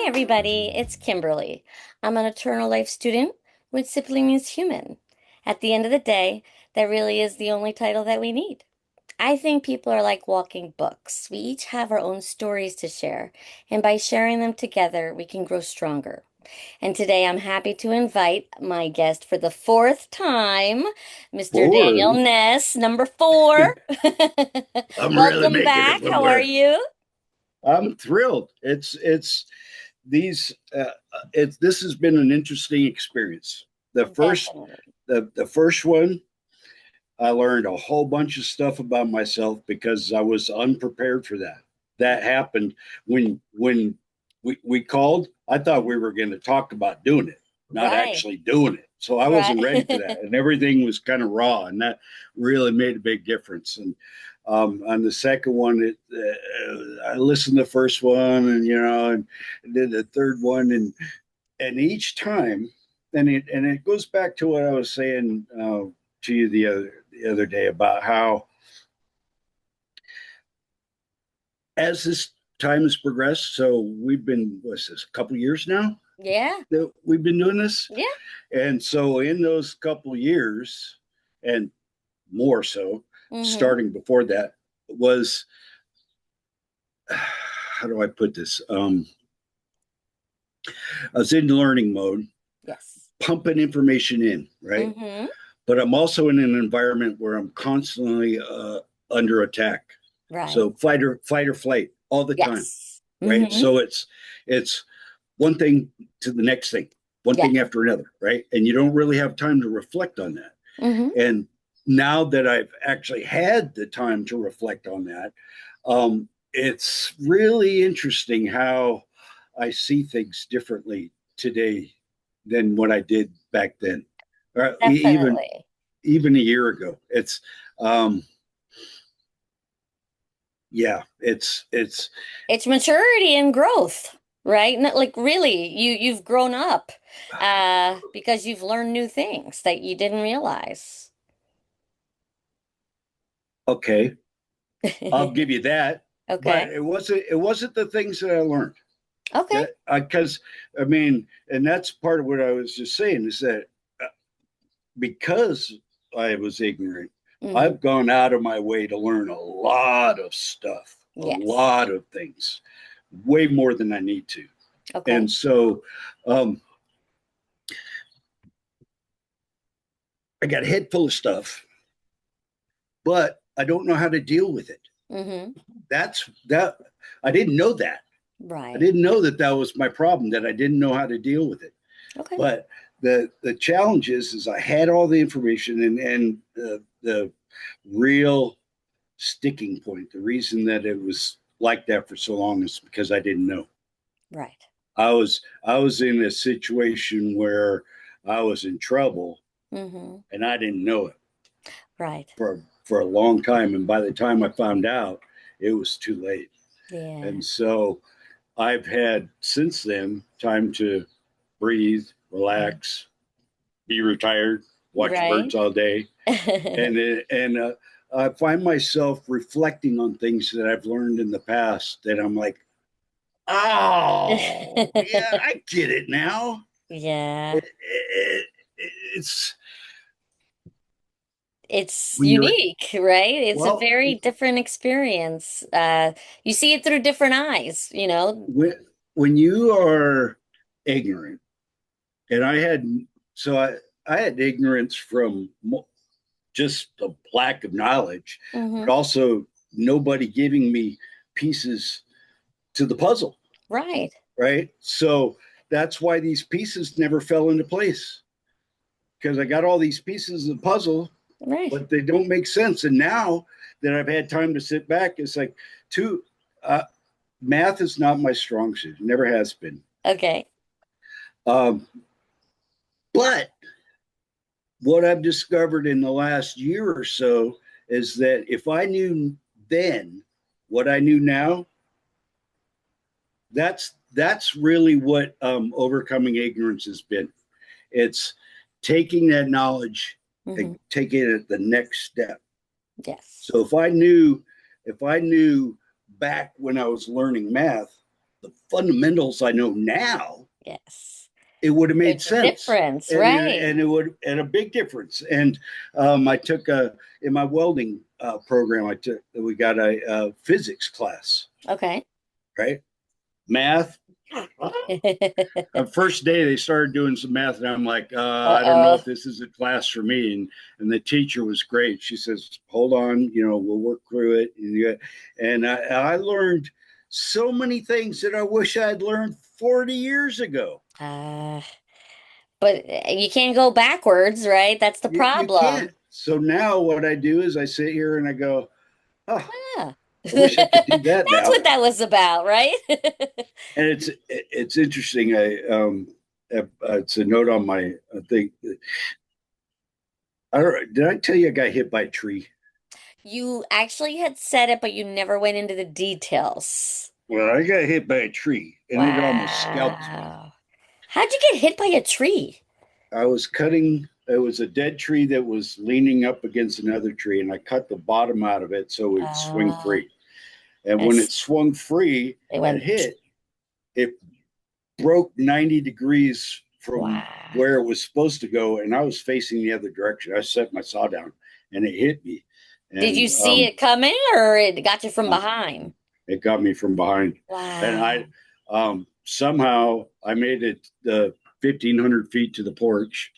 Hi, everybody. It's Kimberly. I'm an eternal life student with Sibling is Human. At the end of the day, that really is the only title that we need. I think people are like walking books. We each have our own stories to share, and by sharing them together, we can grow stronger. And today I'm happy to invite my guest for the fourth time, Mr. Daniel Forward. Ness, number four. I'm really Welcome making it back. How are somewhere. you? I'm thrilled. It's these. It's this has been an interesting experience. The first Definitely. the first one, I learned a whole bunch of stuff about myself because I was unprepared for that. That happened when we called. I thought we were going to talk about doing it, not Right. actually doing it. So I wasn't ready for Right. that, and everything was kind of raw, and that really made a big difference. And on the second one, I listened to the first one, and did the third one, and each time, and it goes back to what I was saying to you the other day about how as this time has progressed, so we've been what's this, a couple of years now Yeah. that we've been doing this, Yeah. and so in those couple of years, and more so, Mm-hmm. starting before that, was how do I put this? I was in learning mode, Yes. pumping information in, right? Mm-hmm. But I'm also in an environment where I'm constantly under attack. Right. So fight or flight all the time, Yes. right? Mm-hmm. So it's one thing to the next thing, one Yes. thing after another, right? And you don't really have time to reflect on that. Mm-hmm. And now that I've actually had the time to reflect on that, it's really interesting how I see things differently today than what I did back then, or even Definitely. even a year ago. It's um, yeah, it's It's maturity and growth, right? Not like really, you've grown up because you've learned new things that you didn't realize. okay. I'll give you that, but Okay. it wasn't the things that I learned Okay. that because I mean, and that's part of what I was just saying is that because I was ignorant, Mm-hmm. I've gone out of my way to learn a lot of stuff, a Yes. lot of things, way more than I need to. Okay. And so um, I got a head full of stuff, but I don't know how to deal with it. Mm-hmm. That I didn't know that. I Right. didn't know that that was my problem, that I didn't know how to deal with it. Okay. But the challenge is I had all the information and the real sticking point. The reason that it was like that for so long is because I didn't know. Right. I was in a situation where I was in trouble Mm-hmm. and I didn't know it Right. for a long time. And by the time I found out, it was too late. Yeah. And so I've had since then time to breathe, relax, be retired, watch Right. birds all day, and I find myself reflecting on things that I've learned in the past that I'm like, oh yeah, I get it now. Yeah. It, it, it's It's when you're unique, right? It's a well very different experience. You see it through different eyes, you know? when when you are ignorant, and I had ignorance from just a lack of knowledge, but Hmm. also nobody giving me pieces to the puzzle, Right. right? So that's why these pieces never fell into place because I got all these pieces of the puzzle, Right. but they don't make sense. And now that I've had time to sit back, it's like, two, uh, math is not my strong suit, it never has been. Okay. Um, but what I've discovered in the last year or so is that if I knew then what I knew now, that's really what overcoming ignorance has been. It's taking that knowledge Hmm. and taking it the next step. So Yes. if I knew back when I was learning math the fundamentals I know now, Yes. it would have made There's a sense. difference, And right? it would, and a big difference. And I took in my welding program, we got a physics class, Okay. right? Math. First day they started doing some math, and I'm like, I don't know Uh-oh. if this is a class for me. And the teacher was great. She says, hold on, we'll work through it. And I learned so many things that I wish I'd learned 40 years ago. Uh, but you can't go backwards, right? That's the You can't. problem. So now what I do is I sit here and I go, oh, Yeah. I wish I could do that That's now. what that was about, right? And it's interesting. It's a note on my thing. I don't. Did I tell you I got hit by a tree? You actually had said it, but you never went into the details. Well, I got hit by a tree and it almost scalped me. Wow. How'd you get hit by a tree? I was cutting, it was a dead tree that was leaning up against another tree, and I cut the bottom out of it so it'd swing Uh, free. And when it it's, swung free it and went, hit, it broke 90 degrees from wow. where it was supposed to go. And I was facing the other direction. I set my saw down and it hit me. Did you And see it coming or it got you from uh, behind? it got me from behind. And Wow. somehow I made it the 1,500 feet to the porch.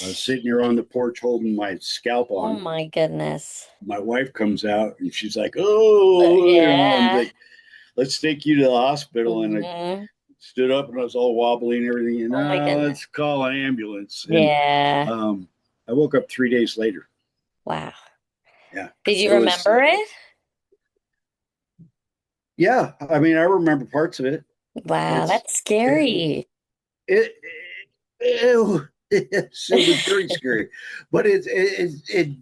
I was sitting here on the porch holding my scalp Oh on. my goodness. My wife comes out and she's like, "Oh, I'm Yeah. like, let's take you to the hospital." And I Hmm. stood up and I was all wobbly and everything. And Oh my let's goodness. call an ambulance. And Yeah. um, I woke up 3 days later. Wow. Yeah, Did you it was. remember it? Yeah, I mean, I remember parts of it. Wow, It's that's it scary. it, it was very scary, but it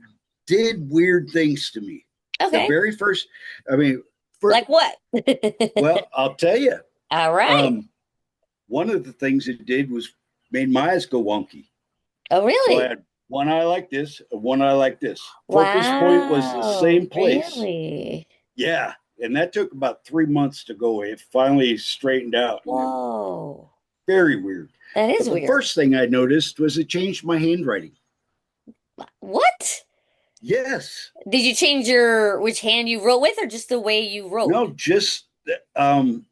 did weird things to me. The Okay. very first, I mean, for Like what? well, I'll tell you. All right. Um, One of the things it did was made my eyes go wonky. Oh, So I really? had one eye like this, and one eye like this. Focus point was the Wow. same place. Really? Yeah. And that took about 3 months to go away. It finally straightened out and it was Whoa. very weird. That is But the weird. first thing I noticed was it changed my handwriting. What? Yes. Did you change your which hand you wrote with or just the way you wrote? No, just um,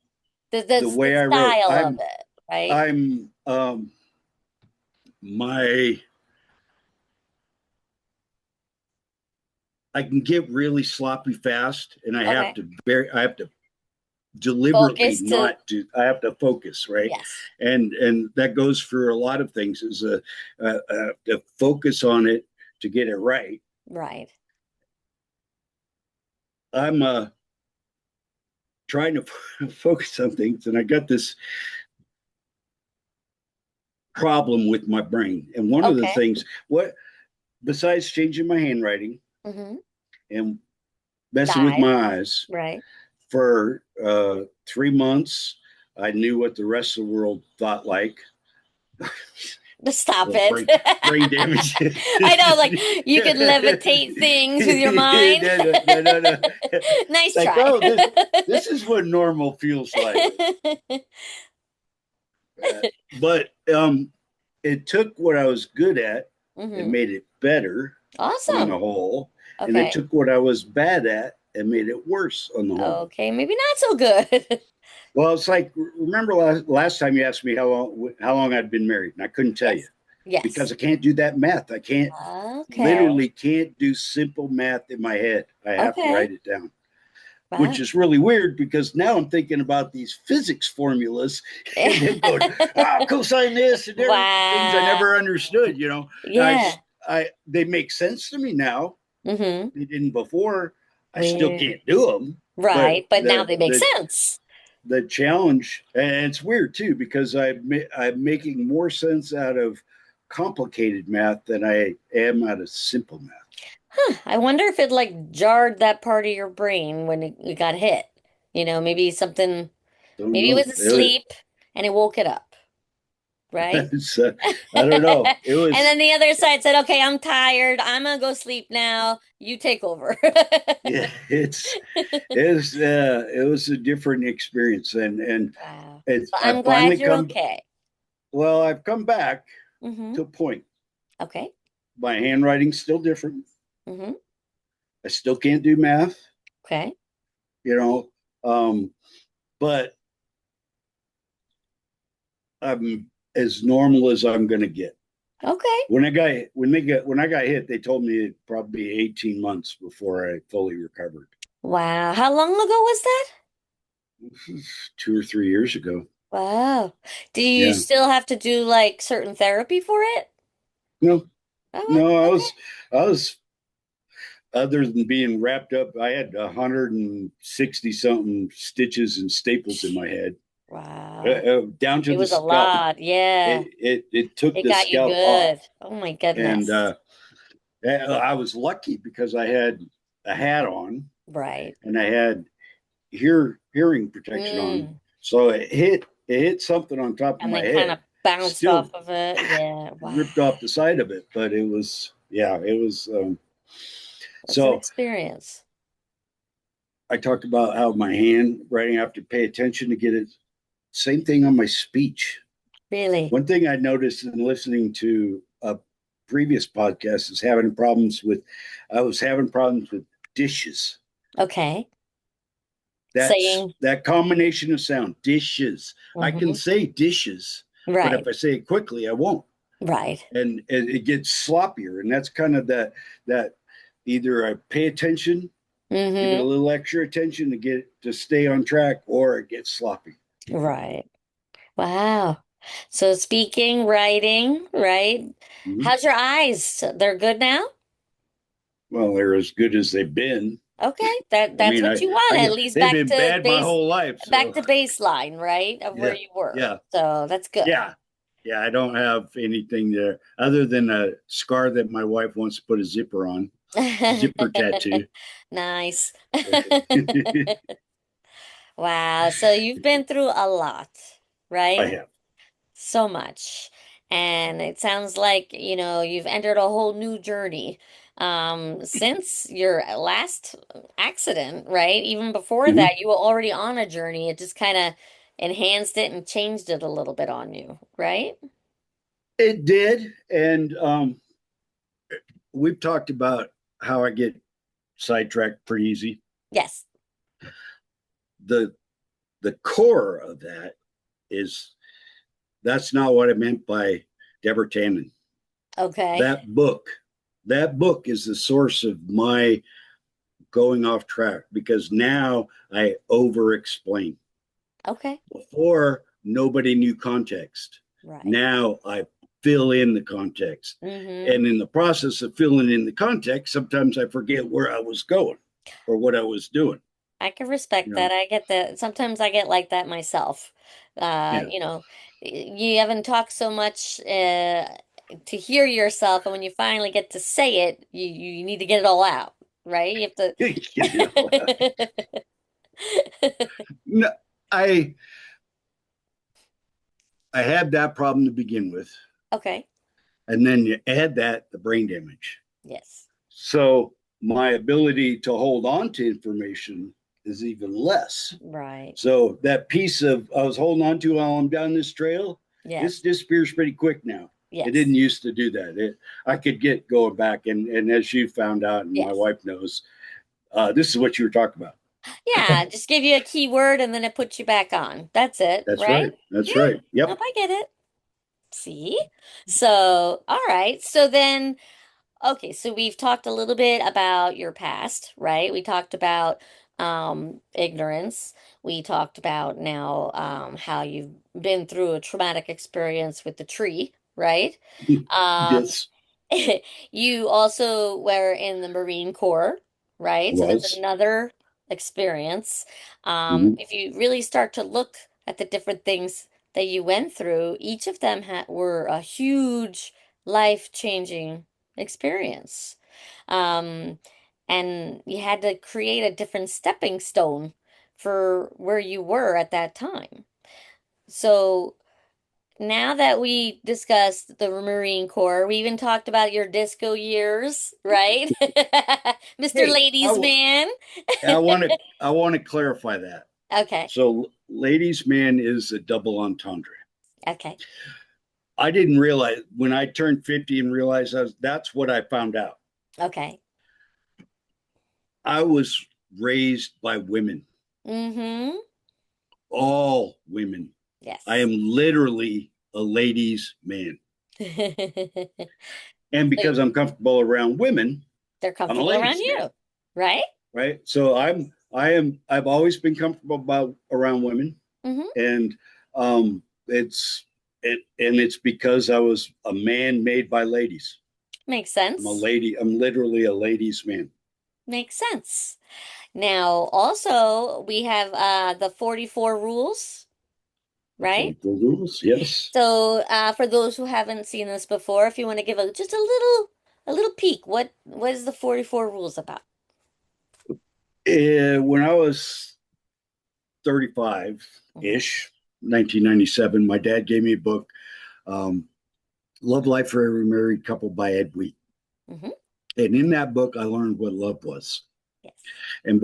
the The way I wrote. style of it, right? I'm my I can get really sloppy fast, and Okay. I have to deliberately Focus to not do. I have to focus, right? yes. And that goes for a lot of things. Is to focus on it to get it right. Right. I'm trying to focus on things, and I got this problem with my brain. And one of the Okay. things, what besides changing my handwriting Mm-hmm. and messing with Died. my eyes Right. for 3 months, I knew what the rest of the world thought like. Stop Well, it. brain damage. I know, like you could levitate things with your mind. No. Nice Like, try. oh, this is what normal feels like. But it took what I was good at and Hmm. made it better on the Awesome. whole, and it Okay. took what I was bad at and made it worse on the whole. Okay, maybe not so good. Well, it's like, remember last time you asked me how long I'd been married, and I couldn't tell you Yes. Yes. because I can't do that math. I can't Okay. literally can't do simple math in my head. I have to Okay. write it down, which Wow. is really weird because now I'm thinking about these physics formulas and then going, cosine this and different things I Wow. never understood. And Yeah. they make sense to me now. Hmm. They didn't before. I still Weird. can't do them, but Right, but now they make sense. the challenge, and it's weird too because I'm making more sense out of complicated math than I am out of simple math. Huh. I wonder if it like jarred that part of your brain when it got hit. Maybe something, Don't maybe it know. was asleep and it woke it up. right? It's, I don't know. It And was then the other side said, okay, I'm tired. I'm gonna go sleep now. You take over. yeah, it was a different experience, and Wow. it's Well, I I'm glad finally you're come. okay. Well, I've come back Mm-hmm. to a point. Okay. My handwriting's still different. Mm-hmm. I still can't do math, Okay. you know, um, but I'm as normal as I'm going to get. Okay. When I got hit, they told me it'd probably be 18 months before I fully recovered. Wow. How long ago was that? 2 or 3 years ago. Wow. Do you Yeah. still have to do like certain therapy for it? No, Oh, no, okay. I was, other than being wrapped up, I had 160 something stitches and staples in my head, Wow. down to It the was a scalp. lot. Yeah. It took It the got you scalp off, good. Oh my and goodness. I was lucky because I had a hat on Right. and I had hearing protection on, Mm. so it hit something on top of And my then kind of head, bounced off still of it. Yeah. Wow. ripped off the side of it, but it was yeah, it was. That's an So experience. I talked about how my handwriting, I have to pay attention to get it. Same thing on my speech. Really. One thing I noticed in listening to a previous podcast is having problems with, I was having problems with dishes. Okay. That's Saying, that combination of sound, dishes. I can hmm say dishes, but if right, I say it quickly, I won't. right. And it gets sloppier. And that's kind of that either I pay attention, give it a Hmm little extra attention to get to stay on track, or it gets sloppy. Right. Wow. So speaking, writing, right? Mhm. How's your eyes? They're good now? Well, they're as good as they've been. Okay. That I that's mean, what you want, at least they've been bad my whole life. back So to baseline, right? Of where yeah, you were. yeah, So that's good. yeah, yeah. I don't have anything there other than a scar that my wife wants to put a zipper on, zipper tattoo. Nice. I Wow. So you've been through a lot, right? have. So much. And it sounds like, you've entered a whole new journey since your last accident, right? Even before Mhm. that, you were already on a journey. It just kind of enhanced it and changed it a little bit on you, right? It did, and we've talked about how I get sidetracked pretty easy. Yes. the The core of that is that's not what I meant by Deborah Tannen. Okay. That book, that book is the source of my going off track because now I over explain. Okay. Before, nobody knew context. Right. Now I fill in the context. Mm-hmm. And in the process of filling in the context, sometimes I forget where I was going or what I was doing. I can You respect that. know, I get that. Sometimes I get like that myself. yeah. You haven't talked so much to hear yourself, and when you finally get to say it, you need to get it all out, right? You have Get it all out. to. No, I I had that problem to begin with, Okay. and then you add that the brain damage. Yes. So my ability to hold on to information is even less. Right. So that piece of I was holding on to while I'm down this trail, this Yes. disappears pretty quick now. It Yes. didn't used to do that. I could get going back, and as you found out, and my Yes. wife knows, this is what you were talking about. Yeah. Just give you a keyword and then it puts you back on. That's it, That's right? right. That's Yeah. right. Nope, Yep. I get it. See? So, all right. So then. Okay, so we've talked a little bit about your past, right? We talked about ignorance. We talked about now how you've been through a traumatic experience with the tree, right? Um, Yes, you also were in the Marine Corps, right? So that's was. another experience. Mm-hmm. If you really start to look at the different things that you went through, each of them had were a huge life-changing experience. Um, and you had to create a different stepping stone for where you were at that time. So now that we discussed the Marine Corps, we even talked about your disco years, right? Mr. Hey, Ladies Man. I want to clarify that. Okay. So, ladies' man is a double entendre. Okay. I didn't realize when I turned 50 and realized that's what I found out. Okay. I was raised by women, Mm-hmm. all women. I Yes. am literally a ladies' man. And So because I'm comfortable around women, they're I'm a comfortable around ladies' man, you, right? right? So I've always been comfortable around women, Mm-hmm. and it's it's because I was a man made by ladies. Makes I'm a sense. lady. I'm literally a ladies' man. Makes sense. Now, also, we have the 44 rules, The right? 44 rules, yes. So, for those who haven't seen this before, if you want to give just a little peek, what is the 44 rules about? When I was 35 Hmm. ish, 1997, my dad gave me a book, um, Love Life for Every Married Couple by Ed Wheat. Hmm. And in that book, I learned what love was. Yes. And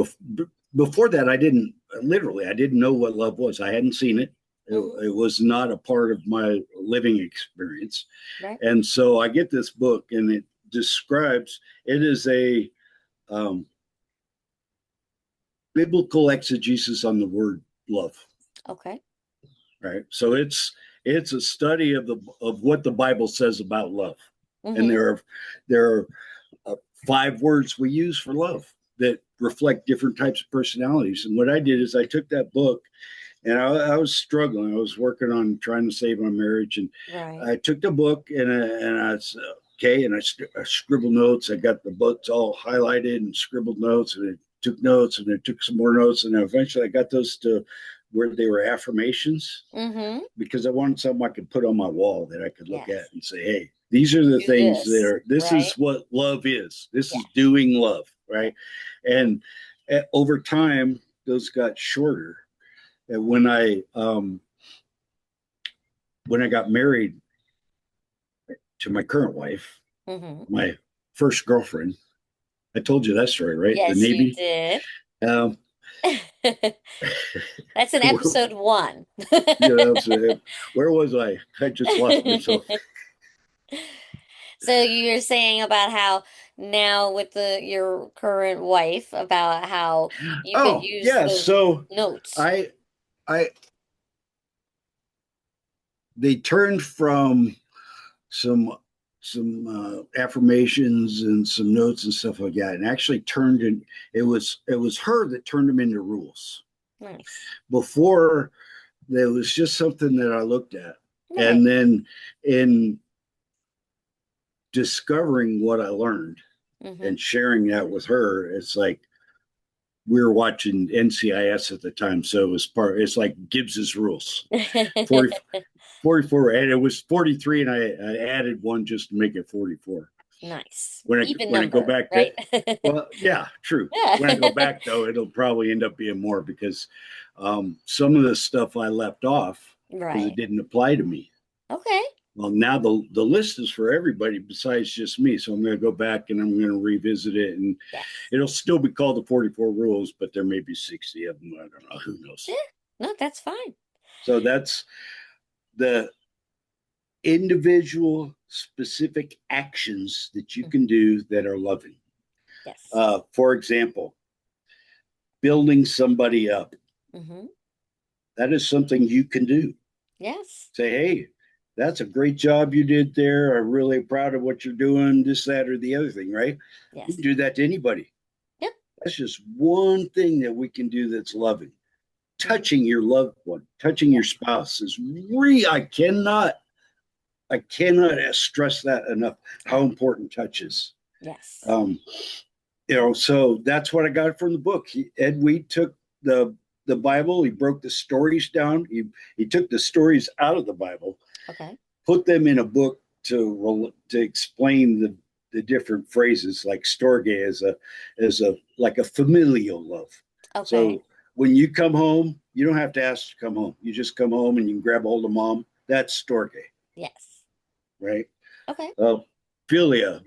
before that, I didn't know what love was. I hadn't seen it. Hmm. It was not a part of my living experience. Right. And so I get this book, and it describes it is a um, biblical exegesis on the word love. Okay. Right. So it's a study of what the Bible says about love, and Hmm. there are five words we use for love that reflect different types of personalities. And what I did is I took that book, and I was struggling. I was working on trying to save my marriage, and Right. I took the book and I said, okay, and I scribbled notes. I got the books all highlighted and scribbled notes, and I took notes, and I took some more notes, and eventually I got those to where they were affirmations Hmm. because I wanted something I could put on my wall that I could look at Yes. and say, hey, these are the Do things that this, are, this right? is what love is. This is Yes. doing love, Yes. right? And over time, those got shorter. And when I got married to my current wife, Hmm. my first girlfriend, I told you that story, right? The Yes, you Navy. did. Um, That's in episode one. you know, so where was I? I just lost myself. So you were saying about how now with your current wife about how you could Oh use yeah, those so notes. I I they turned from some affirmations and some notes and stuff like that, and actually turned in. It was her that turned them into rules. Nice. Before there was just something that I looked at, Nice. and then in discovering what I learned Hmm. and sharing that with her, it's like we were watching NCIS at the time, so it was part. It's like Gibbs's rules. 40, 44, and it was 43, and I added one just to make it 44. Nice. When I Even when I go number, back to, right? well, yeah, true. When I go Yeah. back though, it'll probably end up being more because some of the stuff I left off because it Right. didn't apply to me. Okay. Well, now the list is for everybody besides just me. So I'm going to go back and I'm going to revisit it, and Yes. it'll still be called the 44 rules, but there may be 60 of them. I don't know. Who Yeah. knows? No, that's fine. So that's the individual specific actions that you Mhm. can do that are loving. Yes. For example, building somebody up. Hmm. That is something you can do. Yes. Say, hey, that's a great job you did there. I'm really proud of what you're doing, this, that, or the other thing, right? You Yes. can do that to anybody. Yep. That's just one thing that we can do that's loving. Hmm. Touching your loved one, touching Yeah. your spouse is I cannot stress that enough, how important touch is. Yes. Um, so that's what I got from the book. Ed Weed took the the Bible, he broke the stories down. He took the stories out of the Bible, Okay. put them in a book to explain the different phrases, like storge as a like a familial love. Okay. So when you come home, you don't have to ask to come home. You just come home and you can grab hold of mom, That's storge, Yes. right? Okay. Uh, Philia,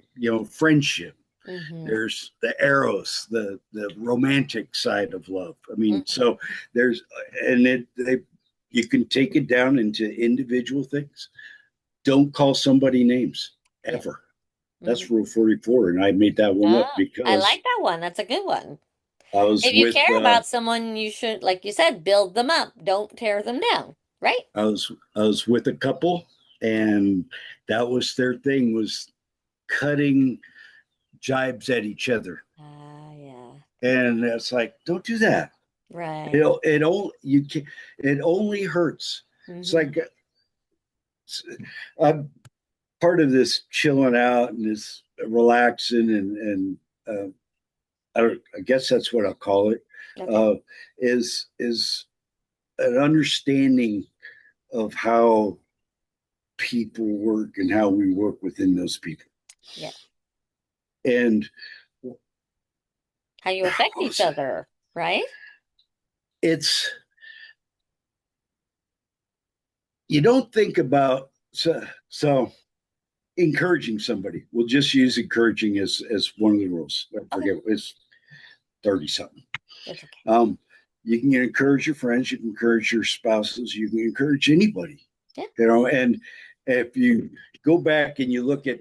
friendship. Mm-hmm. There's the eros, the romantic side of love. I mean, Mm-hmm. so there's and it they you can take it down into individual things. Don't call somebody names Yeah. ever. That's Mm-hmm. Rule 44, and I made that one up Ah, I because like that one. That's a good one. I was If you with care about someone, you should, like you said, build them up. Don't tear them down, right? I was with a couple, and that was their thing, was cutting jibes at each other, Ah, yeah. and it's like, don't do that. Right. It only you can it only hurts. It's Mm-hmm. like I'm part of this chilling out and this relaxing and I guess that's what I'll call it. Okay. Uh, is an understanding of how people work and how we work within those people. Yeah. And How you affect each other, right? it's you don't think about so encouraging somebody. We'll just use encouraging as one of the rules. I Okay. forget it's 30 something. It's okay. Um, you can encourage your friends, you can encourage your spouses, you can encourage anybody, Yeah. and if you go back and you look at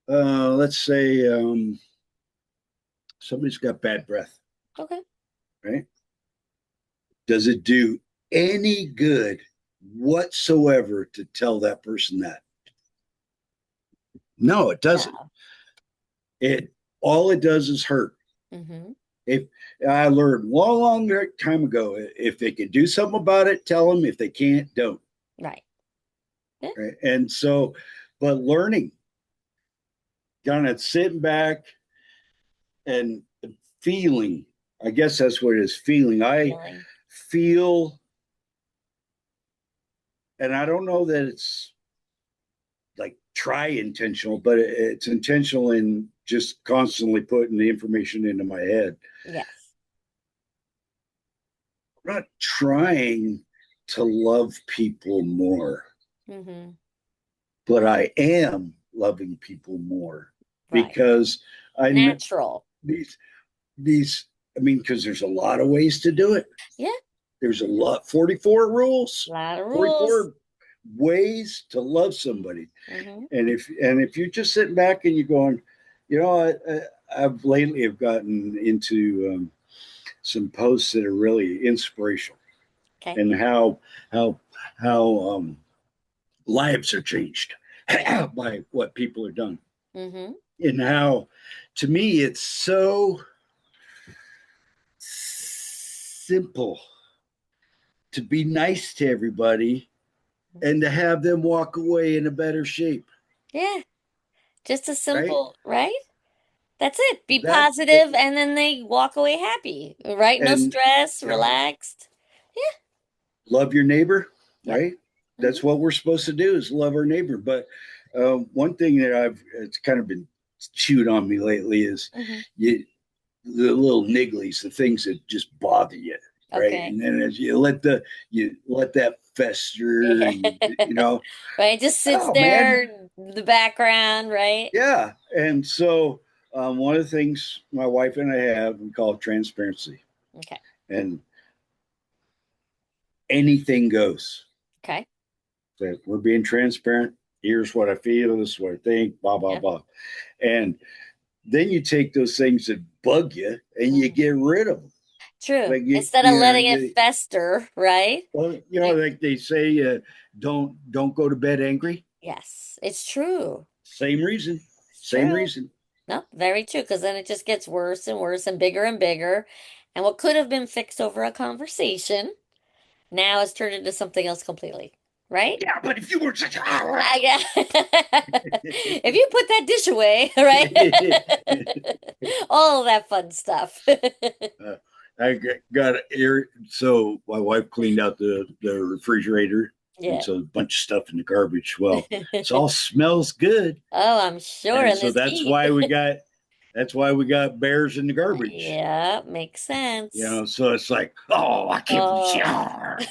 let's say somebody's got bad breath, Okay. right? Does it do any good whatsoever to tell that person that? No, it doesn't. No. It all it does is hurt. Mm-hmm. If I learned a long, long time ago, if they can do something about it, tell them. If they can't, don't. Right. Yeah. Right? And so, but learning, kind of sitting back and feeling. I guess that's what it is. Feeling. I Feeling. feel, and I don't know that it's like try intentional, but it's intentional in just constantly putting the information into my head. Yes. I'm not trying to love people more, Mm-hmm. but I am loving people more Right. because I know Natural. these these. I mean, because there's a lot of ways to do it. Yeah. There's a lot 44 A rules, lot of rules. 44 ways to love somebody. Mm-hmm. And if you're just sitting back and you're going, I've lately have gotten into some posts that are really inspirational Okay. and how how lives are changed by what people have done, Mm-hmm. and how to me it's so simple to be nice to everybody and to have them walk away in a better shape, Yeah. Just a right? simple, right? That's it. Be That positive and then they walk away happy, right? No and stress, yeah, relaxed. Yeah. love your neighbor, Yep. right? Mm-hmm. That's what we're supposed to do, is love our neighbor. But one thing that it's kind of been chewed on me lately is Mm-hmm. you the little nigglies, the things that just bother you, right? Okay. And then as you let that fester, Yeah. and Right. It just sits oh man, there in the background, right? yeah. And so one of the things my wife and I have, we call it transparency, Okay. and anything goes. Okay. That we're being transparent. Here's what I feel. This is what I think. Blah blah Yep. blah. And then you take those things that bug you and you Mhm. get rid of them. True. Like Instead of letting it fester, right? well, You- like they say, don't go to bed angry. Yes, it's true. Same reason. It's Same true. reason. No, very true. Because then it just gets worse and worse and bigger and bigger. And what could have been fixed over a conversation now has turned into something else completely, right? Yeah, but if you were such a I guess. If you put that dish away, right? All of that fun stuff. uh, I got air. So my wife cleaned out the refrigerator, and Yeah. so a bunch of stuff in the garbage. Well, it all smells good, Oh, I'm sure and in so this heat. that's why we got bears in the garbage. Yeah, makes sense. So it's like, oh, I can't believe she. Oh, Argh.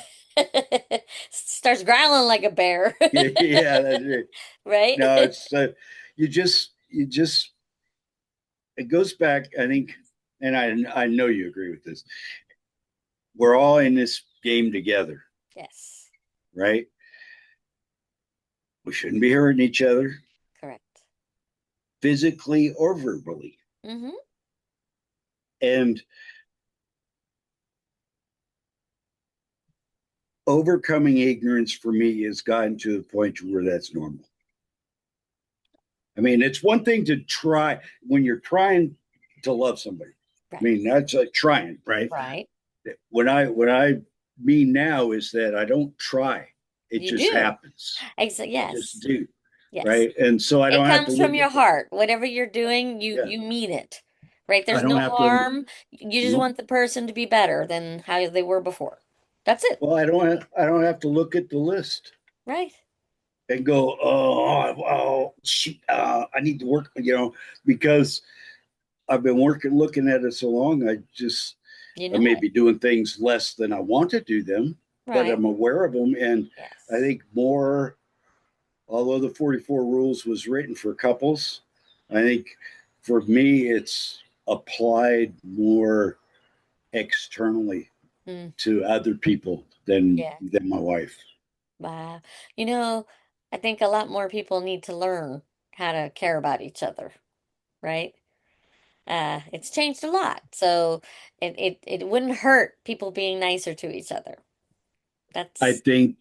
Starts growling like a bear. Yeah, that's it. Right? No, it's you just it goes back, I think, and I know you agree with this. We're all in this game together, Yes, right? We shouldn't be hurting each other correct. physically or verbally. Mm-hmm. And overcoming ignorance for me has gotten to the point where that's normal. I mean, it's one thing to try when you're trying to love somebody. I Right. mean, that's like trying, right? Right. What I mean now is that I don't try. It You just do. happens. I just Yes. do, Yes. right? And so I It don't have to comes from look your at the heart. Whatever you're doing, you yeah. you mean it. Right? I There's don't no have to harm. You just nope. want the person to be better than how they were before. That's it. Well, I don't have to look at the list Right. and go, oh, shoot, I need to work, because I've been looking at it so long. You I know may it. be doing things less than I want to do them, but Right. I'm aware of them. And I Yes. think more, although the 44 rules was written for couples, I think for me, it's applied more externally Mm, to other people than yeah. my wife. Wow. You know, I think a lot more people need to learn how to care about each other, right? It's changed a lot. So it wouldn't hurt people being nicer to each other. I That's think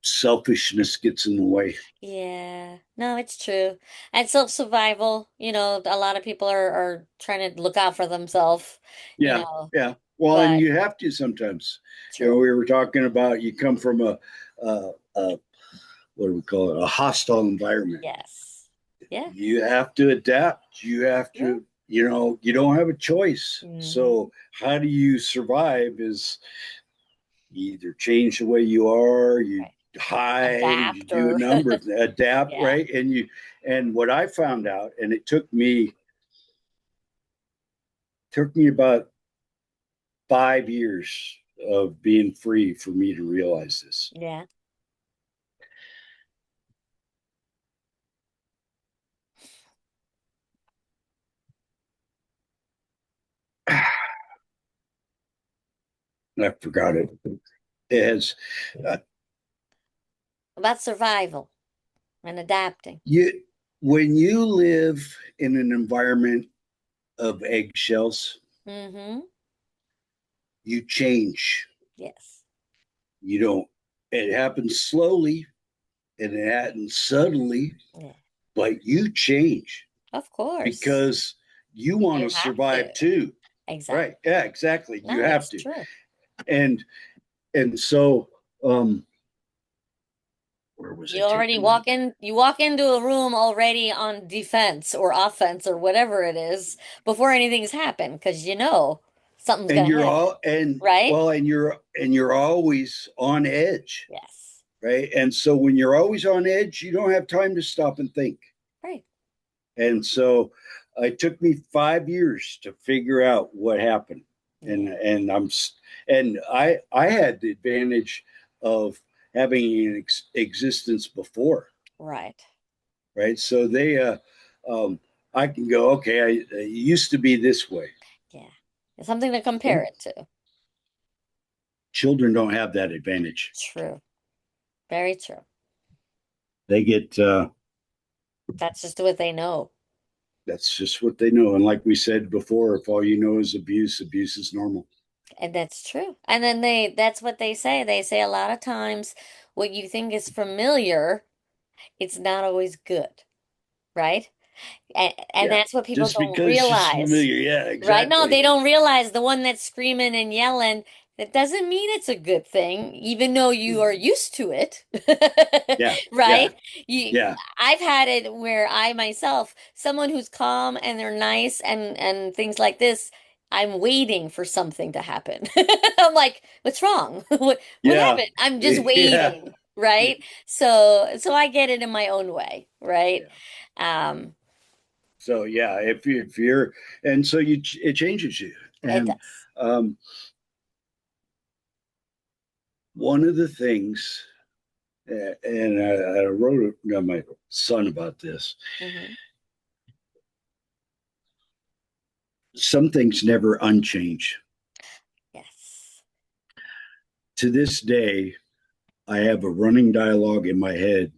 selfishness gets in the way. Yeah. No, it's true. And self-survival, a lot of people are trying to look out for themselves, you Yeah, know, yeah. Well, and but you have to sometimes. true. We were talking about you come from a what do we call it? A hostile environment. Yes. Yeah. You have to adapt. You have Yeah. to, you don't have a choice. Hmm. So how do you survive? Is you either change the way you are, you Right. hide, you Adapt do a or number of adapt, yeah. right? And what I found out, and it took me about 5 years of being free for me to realize this. Yeah. I forgot it. It has uh, About survival and adapting. you when you live in an environment of eggshells, Mm-hmm. you change. Yes. You don't. It happens slowly and it happens subtly, Yeah. but you change Of course. because you want You to have to. survive too. Exactly. Right? Yeah, exactly. You No, have it's to. true. And so where was I taking that? You walk into a room already on defense or offense or whatever it is before anything's happened because something's And gonna you're happen, all and right? well, and you're always on edge, Yes. right? And so when you're always on edge, you don't have time to stop and think. Right. And so it took me 5 years to figure out what happened. And Yeah. I had the advantage of having an existence before, Right. right? So um, I can go, okay, I used to be this way. Yeah. It's something to compare Well, it to. children don't have that advantage. True. Very true. They get That's just what they know. that's just what they know. And like we said before, if all you know is abuse, abuse is normal. And that's true. And then that's what they say. They say a lot of times what you think is familiar, it's not always good, right? And Yeah, that's what people just don't because it's realize, familiar. Yeah, right? No, exactly. they don't realize the one that's screaming and yelling, that doesn't mean it's a good thing, even though you are used to it. Yeah, yeah, Right? You, yeah, I've had it where I myself, someone who's calm and they're nice and things like this, I'm waiting for something to happen. I'm like, what's wrong? What yeah, happened? I'm just yeah, waiting, right? So I get it in my own way, right? yeah. Um, So yeah, if you're and so it changes you, it and does. um, one of the things, and I wrote it to my son about this. Hmm. Some things never unchange. Yes. To this day, I have a running dialogue in my head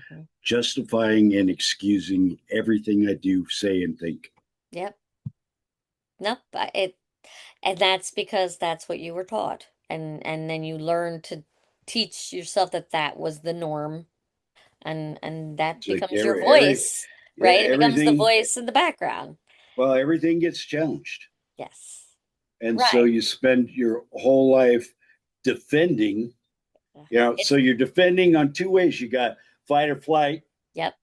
Hmm. justifying and excusing everything I do, say, and think. Yep. Nope. And that's because that's what you were taught. And then you learn to teach yourself that that was the norm, and that It's like becomes your every voice, yeah, right? It becomes the everything. voice in the background. Well, everything gets challenged, Yes. and so Right. you spend your whole life defending. So It's you're defending on two ways. You got fight or flight, yep,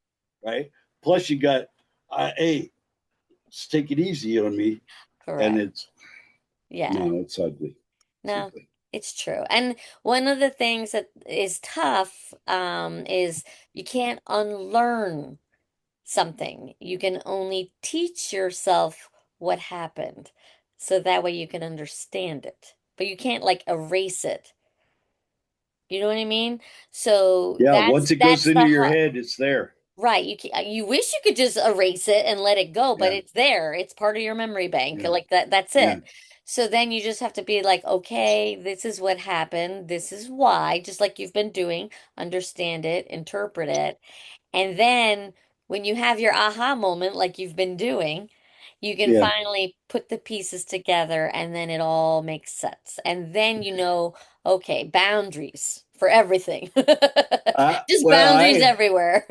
right? Plus, you got hey, let's take it easy on me, and correct. it's Yeah. no, it's ugly. It's No, ugly. it's true. And one of the things that is tough, is you can't unlearn something. You can only teach yourself what happened. So that way you can understand it. But you can't like erase it. You know what I mean? So Yeah, that's once it goes that's into the your hard. head, it's there. Right. You wish you could just erase it and let it go, but Yeah, it's there. It's part of your memory bank. yeah, Like that's yeah, it. So then you just have to be like, okay, this is what happened. This is why, just like you've been doing, understand it, interpret it. And then when you have your aha moment, like you've been doing, you can yeah. finally put the pieces together and then it all makes sense. And then you know, okay, boundaries for everything. Just Well, boundaries everywhere,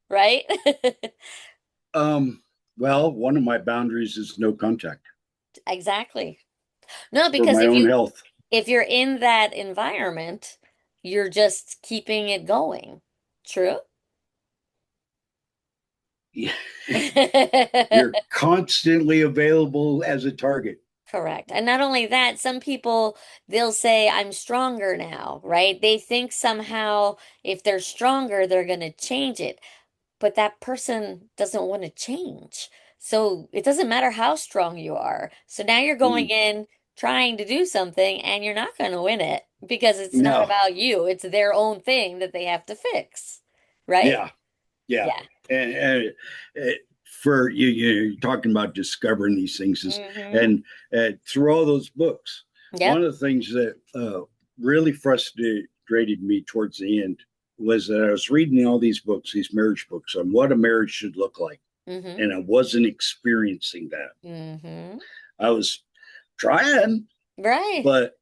right? um, well, one of my boundaries is no contact Exactly. No, for because my own health. if you're in that environment, you're just keeping it going. True? You're constantly available as a target. Correct. And not only that, some people, they'll say, I'm stronger now, right? They think somehow if they're stronger, they're going to change it. But that person doesn't want to change. So it doesn't matter how strong you are. So now you're going Mm. in trying to do something and you're not going to win it because it's not No, about you. It's their own thing that they have to fix. Right? yeah, yeah, Yeah. and for you, you're talking about discovering these things Hmm. and through all those books, one Yep. of the things that really frustrated me towards the end was that I was reading all these books, these marriage books, on what a marriage should look like, Hmm. and I wasn't experiencing that. Hmm. I was trying, Right. but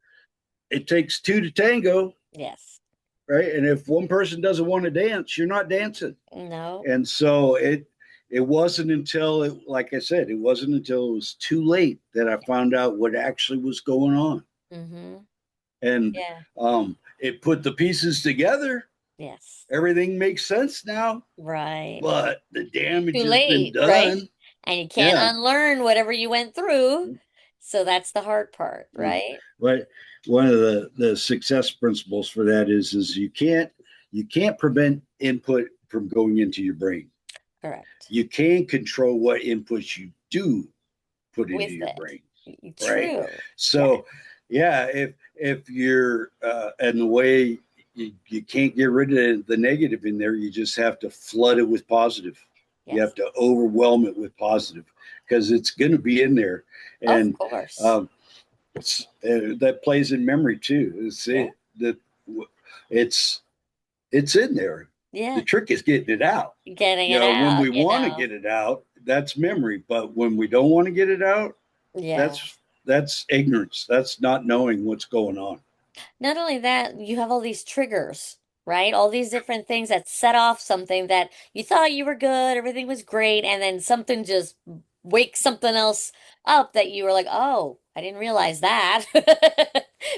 it takes two to tango, Yes. right? And if one person doesn't want to dance, you're not dancing. No. And so it wasn't until it, like I said, it wasn't until it was too late that I found out what actually was going on. Hmm. And Yeah. it put the pieces together. Yes. Everything makes sense now, Right. but the damage Too has been late, right? done. And you can't Yeah. unlearn whatever you went through. So that's the hard part, right? But one of the success principles for that is you can't prevent input from going into your brain. Correct. You can control what inputs you do put into With your it. brain, right? True. Yeah. So, yeah, if you're and the way you can't get rid of the negative in there, you just have to flood it with positive. You have Yes. to overwhelm it with positive because it's going to be in there, Of and course. um, that plays in memory too. It's Yeah. it that it's it's in there. The Yeah. trick is getting it out. Getting it When out, we you want to know. get it out, that's memory. But when we don't want to get it out, Yeah. that's ignorance. That's not knowing what's going on. Not only that, you have all these triggers, right? All these different things that set off something that you thought you were good, everything was great, and then something just wakes something else up that you were like, oh, I didn't realize that.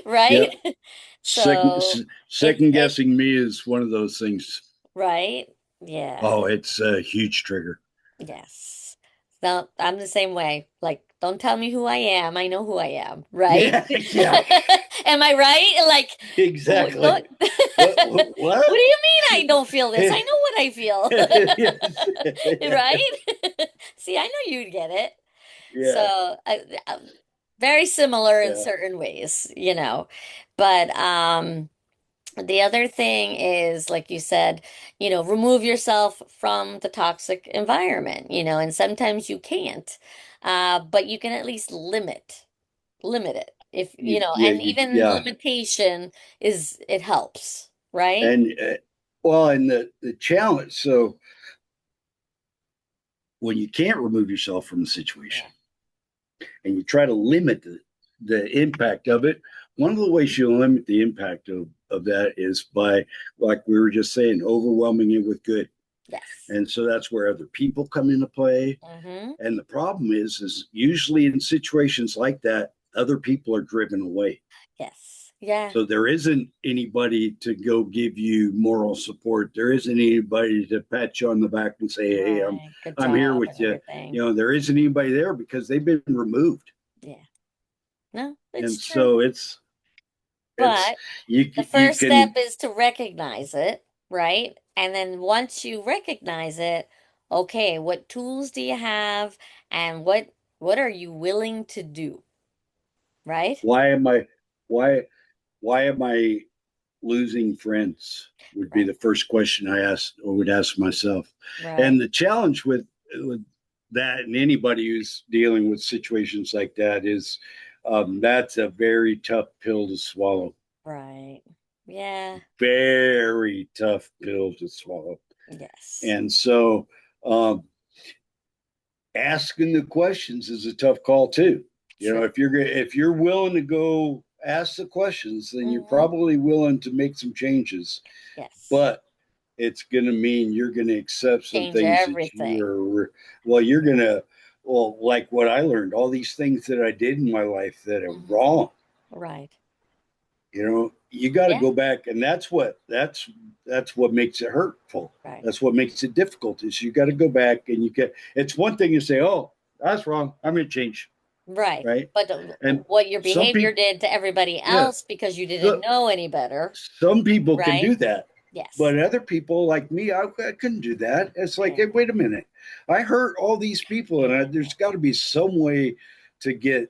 Right? Yep. Second So second it's guessing me is one of those things. right. Yeah. Oh, it's a huge trigger. Yes. No, I'm the same way. Like, don't tell me who I am. I know who I am, right? Yeah, yeah, Am I right? Like, what, exactly. what, What? what do you mean I don't feel this? I know what I feel. Yes. Right? See, I know you'd get it. Yeah. So, very similar in Yeah, certain ways, But the other thing is, like you said, remove yourself from the toxic environment, and sometimes you can't. But you can at least limit it. If, and even yeah. limitation it helps, right? And well, and the challenge. So when you can't remove yourself from the situation Yeah. and you try to limit the impact of it, one of the ways you limit the impact of that is by, like we were just saying, overwhelming it with good. Yes. And so that's where other people come into play. Mm-hmm. And the problem is usually in situations like that, other people are driven away. Yes. Yeah. So there isn't anybody to go give you moral support. There isn't anybody to pat you on the back and say, "Hey, Right. Good I'm here job with and you." everything. You know, there isn't anybody there because they've been removed, Yeah. No, it's and true. so it's But the you first step can is to recognize it, right? And then once you recognize it, okay, what tools do you have and what are you willing to do, right? why am I why why am I losing friends would be Right. the first question I asked or would ask myself. Right. And the challenge with that and anybody who's dealing with situations like that is that's a very tough pill to swallow. Right. Yeah. Very tough pill to swallow. Yes. And so um, asking the questions is a tough call too. You know, True. if you're willing to go ask the questions, then you're Hmm. probably willing to make some changes. Yes. But it's going to mean you're going to accept some Change things that everything. you're going to, well, like what I learned, all these things that I did in my life that are Hmm. wrong. Right. You know, you got to Yeah. go back, and that's what makes it hurtful. Right. That's what makes it difficult. Is you got to go back and you get. It's one thing to say, "Oh, that's wrong. I'm going to change," Right. right? But And what your some behavior people, did to everybody yeah, else because you didn't so, know any better, some people can right? do that, Yes. but other people like me, I couldn't do that. It's like, Yeah. hey, wait a minute, I hurt all these people, and Yeah. there's got to be some way to get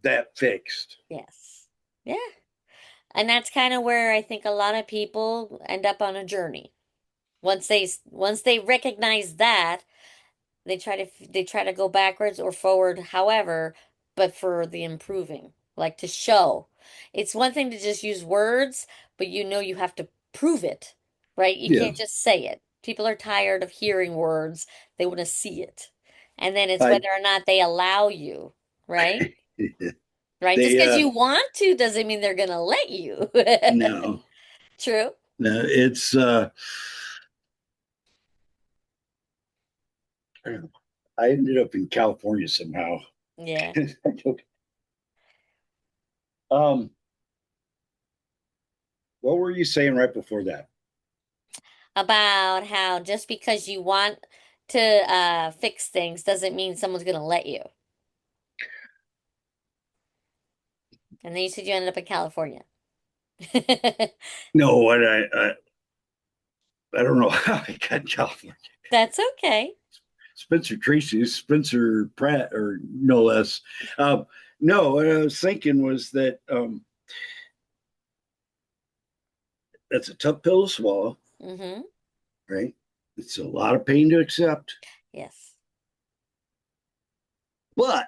that fixed. Yes. Yeah. And that's kind of where I think a lot of people end up on a journey. Once they recognize that, they try to go backwards or forward, however, but for the improving, like to show. It's one thing to just use words, but you have to prove it, right? You Yeah, can't just say it. People are tired of hearing words. They want to see it. And then it's I whether or not they allow you, right? Right? Just they because you want to doesn't mean they're gonna let you. no, True. no, it's I ended up in California somehow. Yeah. um, what were you saying right before that? About how just because you want to fix things doesn't mean someone's gonna let you. And then you said you ended up in California. No, what I don't know how I got in California. That's okay. Spencer Tracy, Spencer Pratt, or no less. Um, no, what I was thinking was that that's a tough pill to swallow, Mm-hmm. right? It's a lot of pain to accept, Yes. but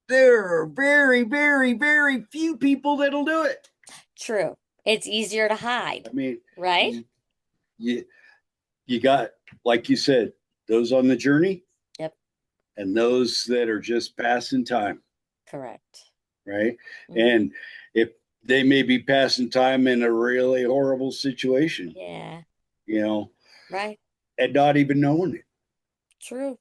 there are very, very, very few people that'll do it. True. It's easier to hide, I mean, right? you you, you got, like you said, those on the journey Yep. and those that are just passing time, Correct. right? Hmm. And if they may be passing time in a really horrible situation, Yeah. you know, Right. and not even knowing it. True.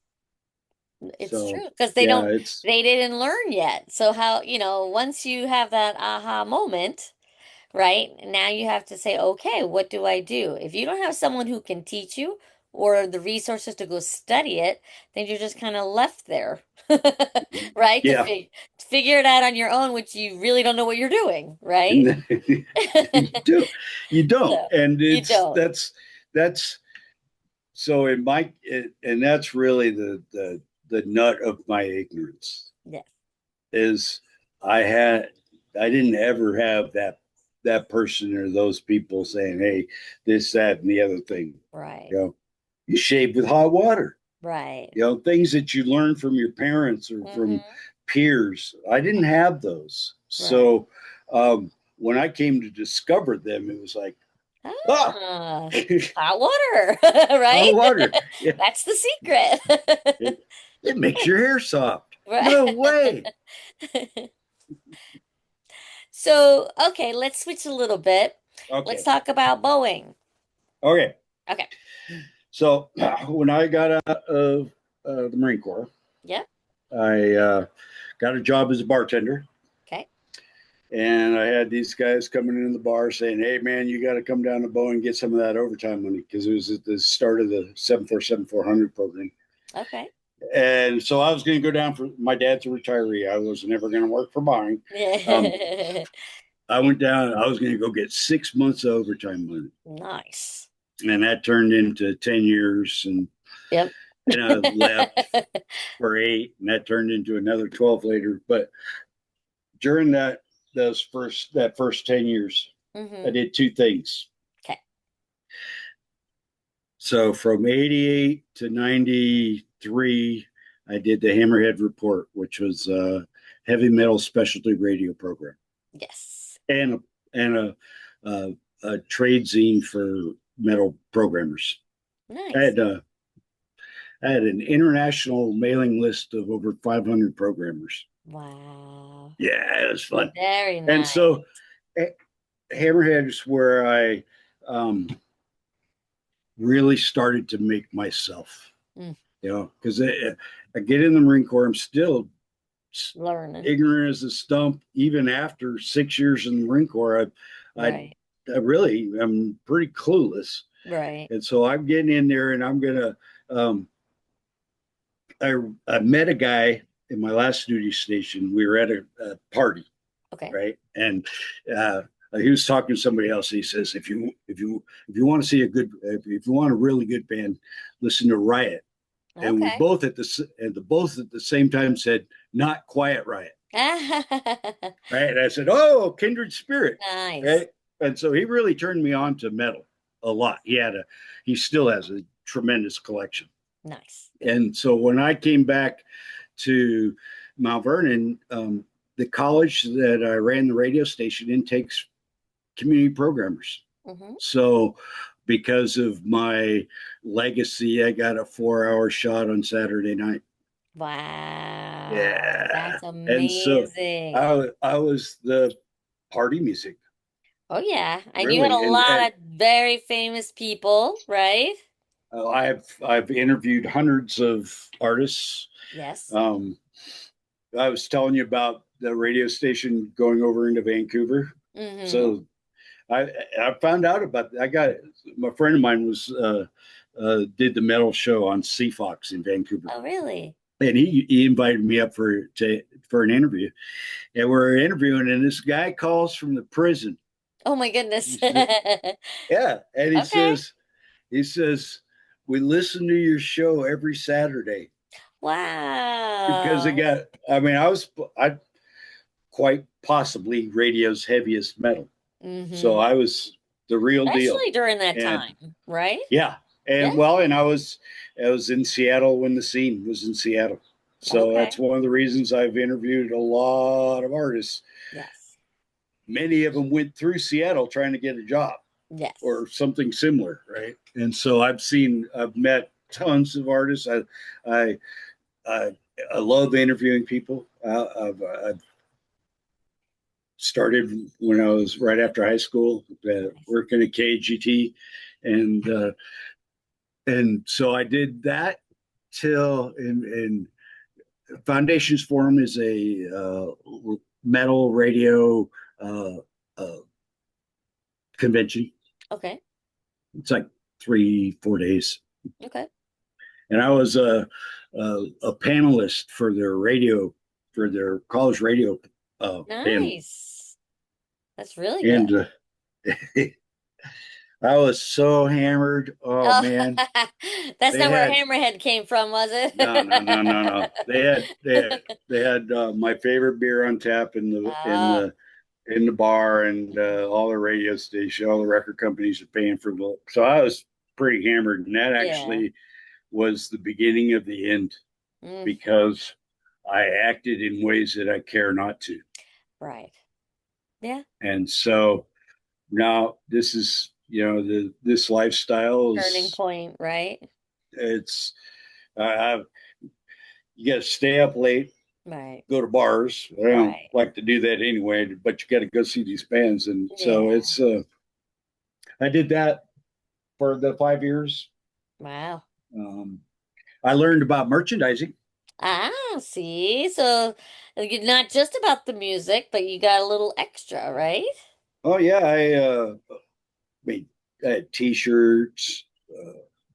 It's So true because they yeah, don't it's they didn't learn yet. So how, once you have that aha moment, right? Now you have to say, okay, what do I do? If you don't have someone who can teach you or the resources to go study it, then you're just kind of left there, right? To yeah, figure it out on your own, which you really don't know what you're doing, right? and you do you don't, So and you it's don't. that's so in my and that's really the nut of my ignorance Yes. is I had I didn't ever have that person or those people saying, "Hey, this, that, and the other thing." Right. You know, you shave with hot water. Right. You know, things that you learn from your parents or from Mm-hmm. peers. I didn't have those. Right. So when I came to discover them, it was like, ah, Ah, hot water, hot right? water. Yeah, That's the secret. it, it makes your hair soft. Right. No way. So, okay, let's switch a little bit. Let's Okay. talk about Boeing. Okay. Okay. So when I got out of the Marine Corps, Yep. I got a job as a bartender. Okay. And I had these guys coming in the bar saying, "Hey, man, you got to come down to Boeing and get some of that overtime money," because it was at the start of the 747-400 program. Okay. And so I was going to go down for my dad's a retiree. I was never going to work for Boeing. Um, Yeah. I went down. I was going to go get 6 months of overtime money, Nice. and that turned into 10 years. And Yep. then I left for 8, and that turned into another 12 later. But during that first 10 years, I Hmm. did two things. Okay. So from 88 to 93, I did the Hammerhead Report, which was a heavy metal specialty radio program, Yes. and and a trade zine for metal programmers. I Nice. had I had an international mailing list of over 500 programmers. Wow. Yeah, it was fun. Very And nice. so Hammerhead is where I um, really started to make myself. Mm, Because I get in the Marine Corps, I'm still learning. ignorant as a stump. Even after 6 years in the Marine Corps, I, Right. I really am pretty clueless. Right. And so I'm getting in there, and I'm gonna. Um, I I met a guy in my last duty station. We were at a party, Okay. right? And he was talking to somebody else. He says, if you want to see a good, if you want a really good band, listen to Riot. And we Okay. both at the same time said, "Not Quiet Riot." Right? And I said, "Oh, Kindred Spirit." Nice. Right? And so he really turned me on to metal a lot. He still has a tremendous collection. Nice. And so when I came back to Mount Vernon, the college that I ran the radio station in takes community programmers. Hmm. So because of my legacy, I got a 4 hour shot on Saturday night. Wow. Yeah. That's And so amazing. I was the party music, Oh yeah. And you had a really. And lot of very famous people, right? I've interviewed hundreds of artists. Yes. Um, I was telling you about the radio station going over into Vancouver. Hmm. So I I found out about I got my friend of mine was did the metal show on CFox in Vancouver, Oh, really? and he invited me up for an interview, and we're interviewing, and this guy calls from the prison. Oh my He goodness. said, "Yeah," and Okay. he says we listen to your show every Saturday because it Wow. got. I mean, I quite possibly radio's heaviest metal, so Hmm. I was the real deal, Especially during that and time, right? yeah, Yeah. and I was in Seattle when the scene was in Seattle. So that's Okay. one of the reasons I've interviewed a lot of artists. Yes. Many of them went through Seattle trying to get a job Yes. or something similar, right? And so I've met tons of artists. I, I, I love interviewing people. I've started when I was right after high school, Nice. working at KGT, and so I did that till in Foundations Forum is a metal radio uh, uh, convention. Okay. It's like 3 4 days, Okay. and I was a panelist for their college radio panel, Nice. That's really good. and I was so hammered. Oh Oh, man, that's they not where had Hammerhead came from, was no. it? They had my favorite beer on tap Oh, in the bar, and all the radio station, all the record companies are paying for the. So I was pretty hammered, and that yeah. actually was the beginning of the end Mm, because I acted in ways that I care not to, right. Yeah. and so now this is this lifestyle Turning is point, right? it's I you got to stay up late, Right. go to bars. I don't Right. like to do that anyway, but you got to go see these bands, and so Yeah. it's I did that for the 5 years. Wow. Um, I learned about merchandising. Ah, see, so you're not just about the music, but you got a little extra, right? Oh yeah, I made T-shirts,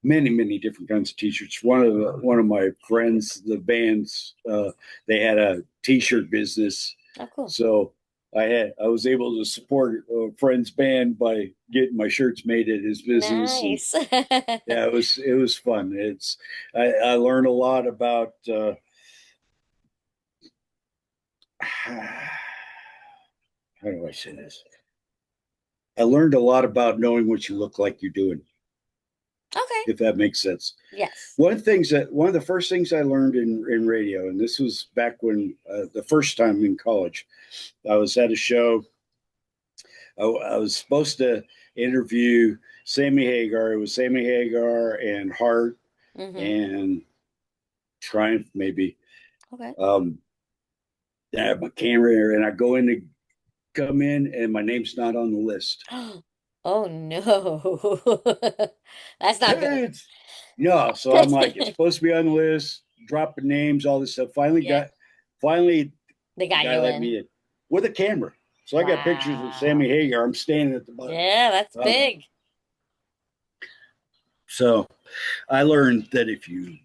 many different kinds of T-shirts. One of my friends, the bands, they had a T-shirt business, Oh, cool. so I was able to support a friend's band by getting my shirts made at his business, and Nice. yeah, it was fun. I learned a lot about how do I say this? I learned a lot about knowing what you look like you're doing, Okay. if that makes sense. Yes. One of the first things I learned in radio, and this was back when the first time in college, I was at a show. I was supposed to interview Sammy Hagar. It was Sammy Hagar and Hart Mm-hmm. and Triumph, maybe. Okay. Um, I have my camera here, and I go in to come in, and my name's not on the list. Oh no. That's not good. It's, no, so I'm like, it's supposed to be on the list, dropping names, all this stuff. Yeah, Finally, they the got guy you let in. me in with a camera. So I got pictures of Sammy Wow. Hagar. I'm standing at the bottom. Yeah, that's Um, big. so I learned that if you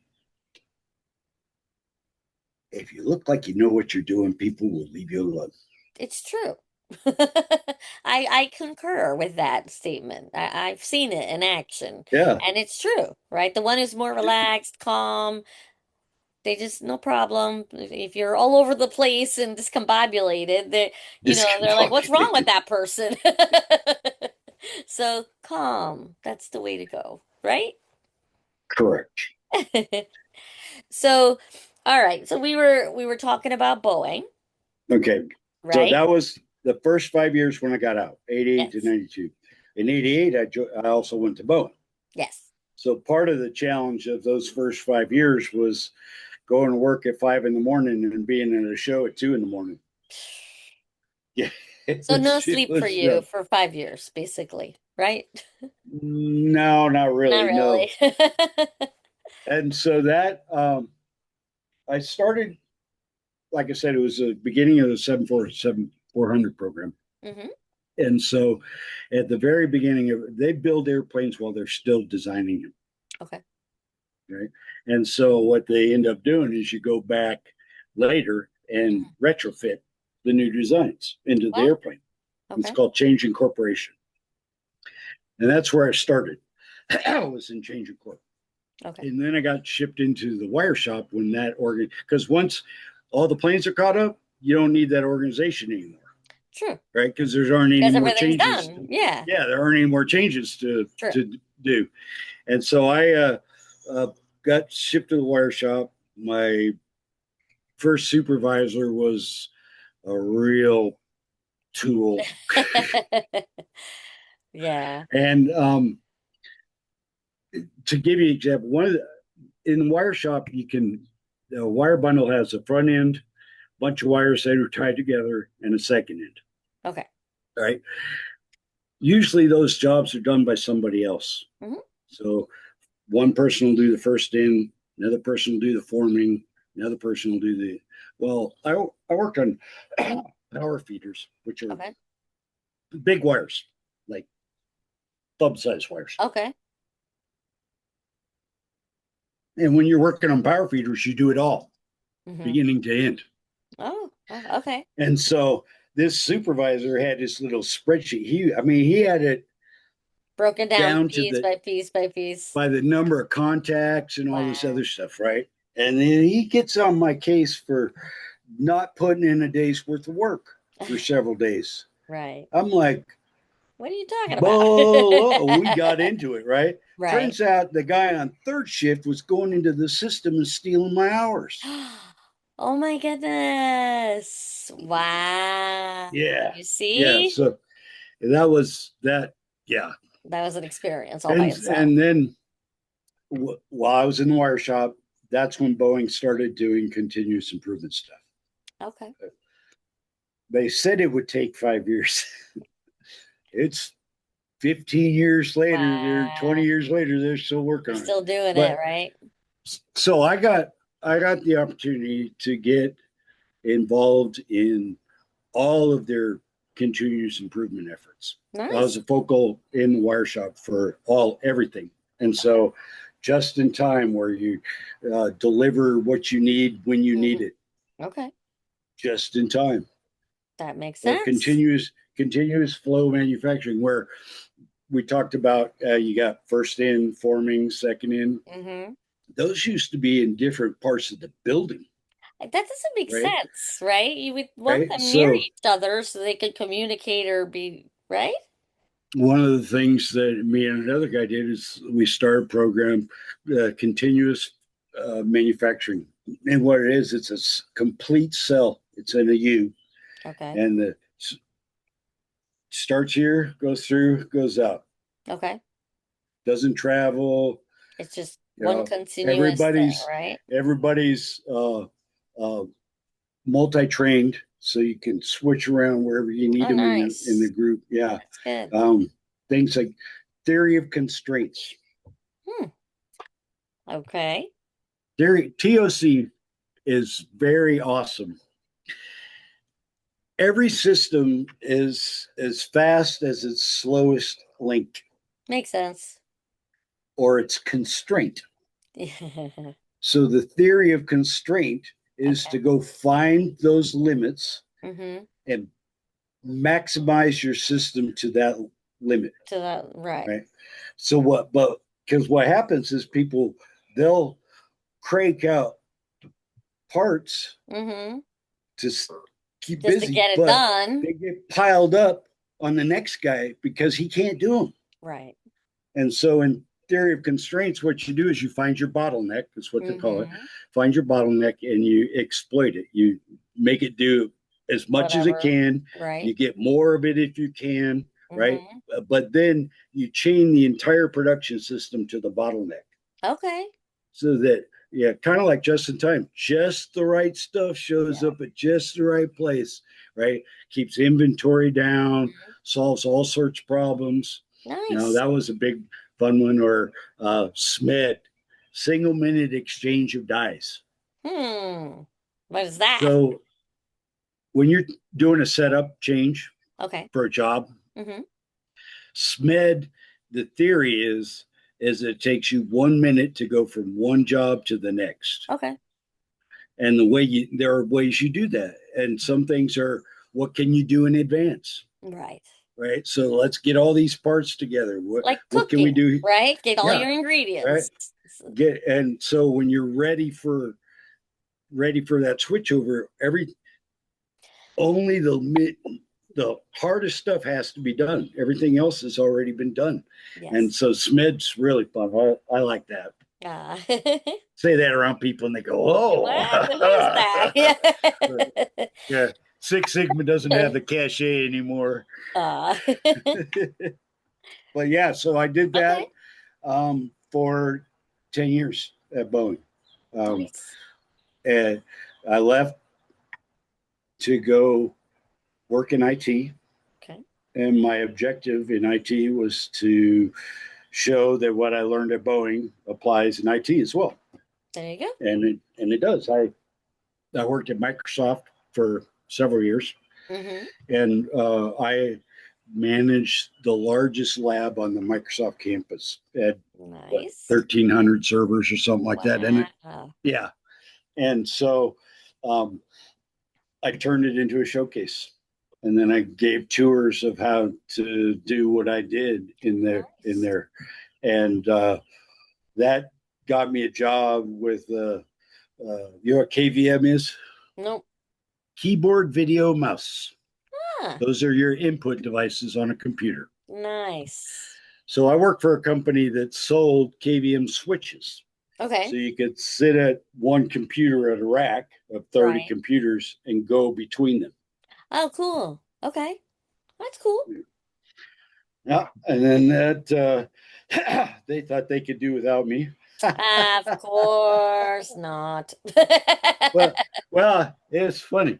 look like you know what you're doing, people will leave you alone. It's true. I concur with that statement. I've seen it in action, Yeah, and it's true, right? The one who's more relaxed, calm, they just no problem. If you're all over the place and discombobulated, they're like, "What's wrong with discombobulated. that person?" So calm, that's the way to go, right? Correct. So, all right. So we were talking about Boeing, Okay. So right? that was the first 5 years when I got out, 88 to Yes. 92. In 88, I also went to Boeing. Yes. So part of the challenge of those first 5 years was going to work at 5 in the morning and being in a show at 2 in the morning. Yeah, So no it sleep for was you for 5 years, basically, right? no, not Not really, no. really. And so that I started, like I said, it was the beginning of the 747-400 program. Hmm. And so at the very beginning of it, they build airplanes while they're still designing them, Okay. right? And so what they end up doing is you go back later and Mhm. retrofit the new designs into the Wow. airplane. It's Okay. called change incorporation. And that's where I started. I was in change incorporation. Okay. And then I got shipped into the wire shop when that organ, because once all the planes are caught up, you don't need that organization anymore, True. right? Because there aren't any Because more everything's changes. done. Yeah. Yeah, there aren't any more changes True. to do. And so I uh, got shipped to the wire shop. My first supervisor was a real tool, Yeah. and to give you an example, in the wire shop, the wire bundle has a front end, bunch of wires that are tied together, and a second end. Okay. Right. Usually, those jobs are done by somebody else. Hmm. So one person will do the first end, another person will do the forming, another person will do the. Well, I worked on power feeders, which are Okay. big wires, like thumb size wires. Okay. And when you're working on power feeders, you do it all, Hmm. beginning to end. Okay. And so this supervisor had this little spreadsheet. He had it Broken down down to piece the by piece by piece. by the number of contacts and all this Wow. other stuff, right? And then he gets on my case for not putting in a day's worth of work for several days. Right. I'm like, What are you talking about? "Bull!" We got into it, right? Right. Turns out the guy on third shift was going into the system and stealing my hours. Oh my goodness. Wow. Yeah, You yeah. see? So that was that. Yeah, That was an experience all by itself. and then while I was in the wire shop, that's when Boeing started doing continuous improvement stuff. Okay. They said it would take 5 years. It's 15 years later, they're 20 Wow. years later, they're still working They're on it. still doing it, But right? so I got the opportunity to get involved in all of their continuous improvement efforts. I was Nice. a focal in the wire shop for everything. And Okay. so just in time where you deliver what you need when you need Mhm. it, Okay. just in time. That makes Or sense. continuous flow manufacturing where we talked about you got first in forming, second in. Hmm. Those used to be in different parts of the building, That doesn't make right? sense, right? You would want Right. them near So each other so they could communicate or be, right? one of the things that me and another guy did is we started a program, continuous manufacturing. And what it is, it's a complete cell. It's in a U, Okay. and the starts here, goes through, goes out, Okay. doesn't travel. It's just You one know, continuous thing, everybody's right? everybody's uh, multi-trained, so you can switch around wherever you need Oh, them in the nice. group. Yeah, That's good. um, things like theory of constraints. Hmm. Okay. Theory TOC is very awesome. Every system is as fast as its slowest link Makes sense. or its constraint. Okay. So the theory of constraint is to go find those limits Mm-hmm. and maximize your system to that limit, To that, right. right? So what, but because what happens is people, they'll crank out parts Mm-hmm. to keep Just to busy, get it but done. they get piled up on the next guy because he can't do them. Right. And so in theory of constraints, what you do is you find your bottleneck, is what they call it. Mm-hmm. Find your bottleneck and you exploit it. You make it do as much as it Whatever. can. You Right. get more of it if you can, right? Mm-hmm. But then you chain the entire production system to the bottleneck Okay. so that, yeah, kind of like just in time, just the right stuff shows Yeah. up at just the right place, right? Keeps inventory down, solves all sorts of problems. Nice. That was a big fun one. Or SMED, single minute exchange of dies. Hmm. What is that? So when you're doing a setup change Okay. for a job, Mm-hmm. SMED, the theory is it takes you 1 minute to go from one job to the next. Okay. And there are ways you do that. And some things are, what can you do in advance? Right. Right. So let's get all these parts together. Like What can we cooking, do? right? Get all Yeah. your Right. ingredients. And so when you're ready for that switchover, only the hardest stuff has to be done. Everything else has already been done. And Yes. so SMED's really fun. I like that. Ah. Say that around people and they go, What is oh. that? Yeah. Six Sigma doesn't have the cachet anymore. Ah. But yeah, so I did Okay. that for 10 years at Boeing. Um, Nice. and I left to go work in IT. Okay. And my objective in IT was to show that what I learned at Boeing applies in IT as well. There you go. And it does. I worked at Microsoft for several years, Mm-hmm. and I managed the largest lab on the Microsoft campus at what Nice. 1,300 servers or something like that. And Wow. yeah, and so I turned it into a showcase. and then I gave tours of how to do what I did Nice. and that got me a job with you know what KVM is? Nope. Keyboard, video, mouse. Ah, Those are your input devices on a computer. nice. So I worked for a company that sold KVM switches. So Okay. you could sit at one computer at a rack of 30 Right. computers and go between them. Oh, cool. Okay. That's cool. Yeah. And then they thought they could do without me. Of course not. well, it's funny.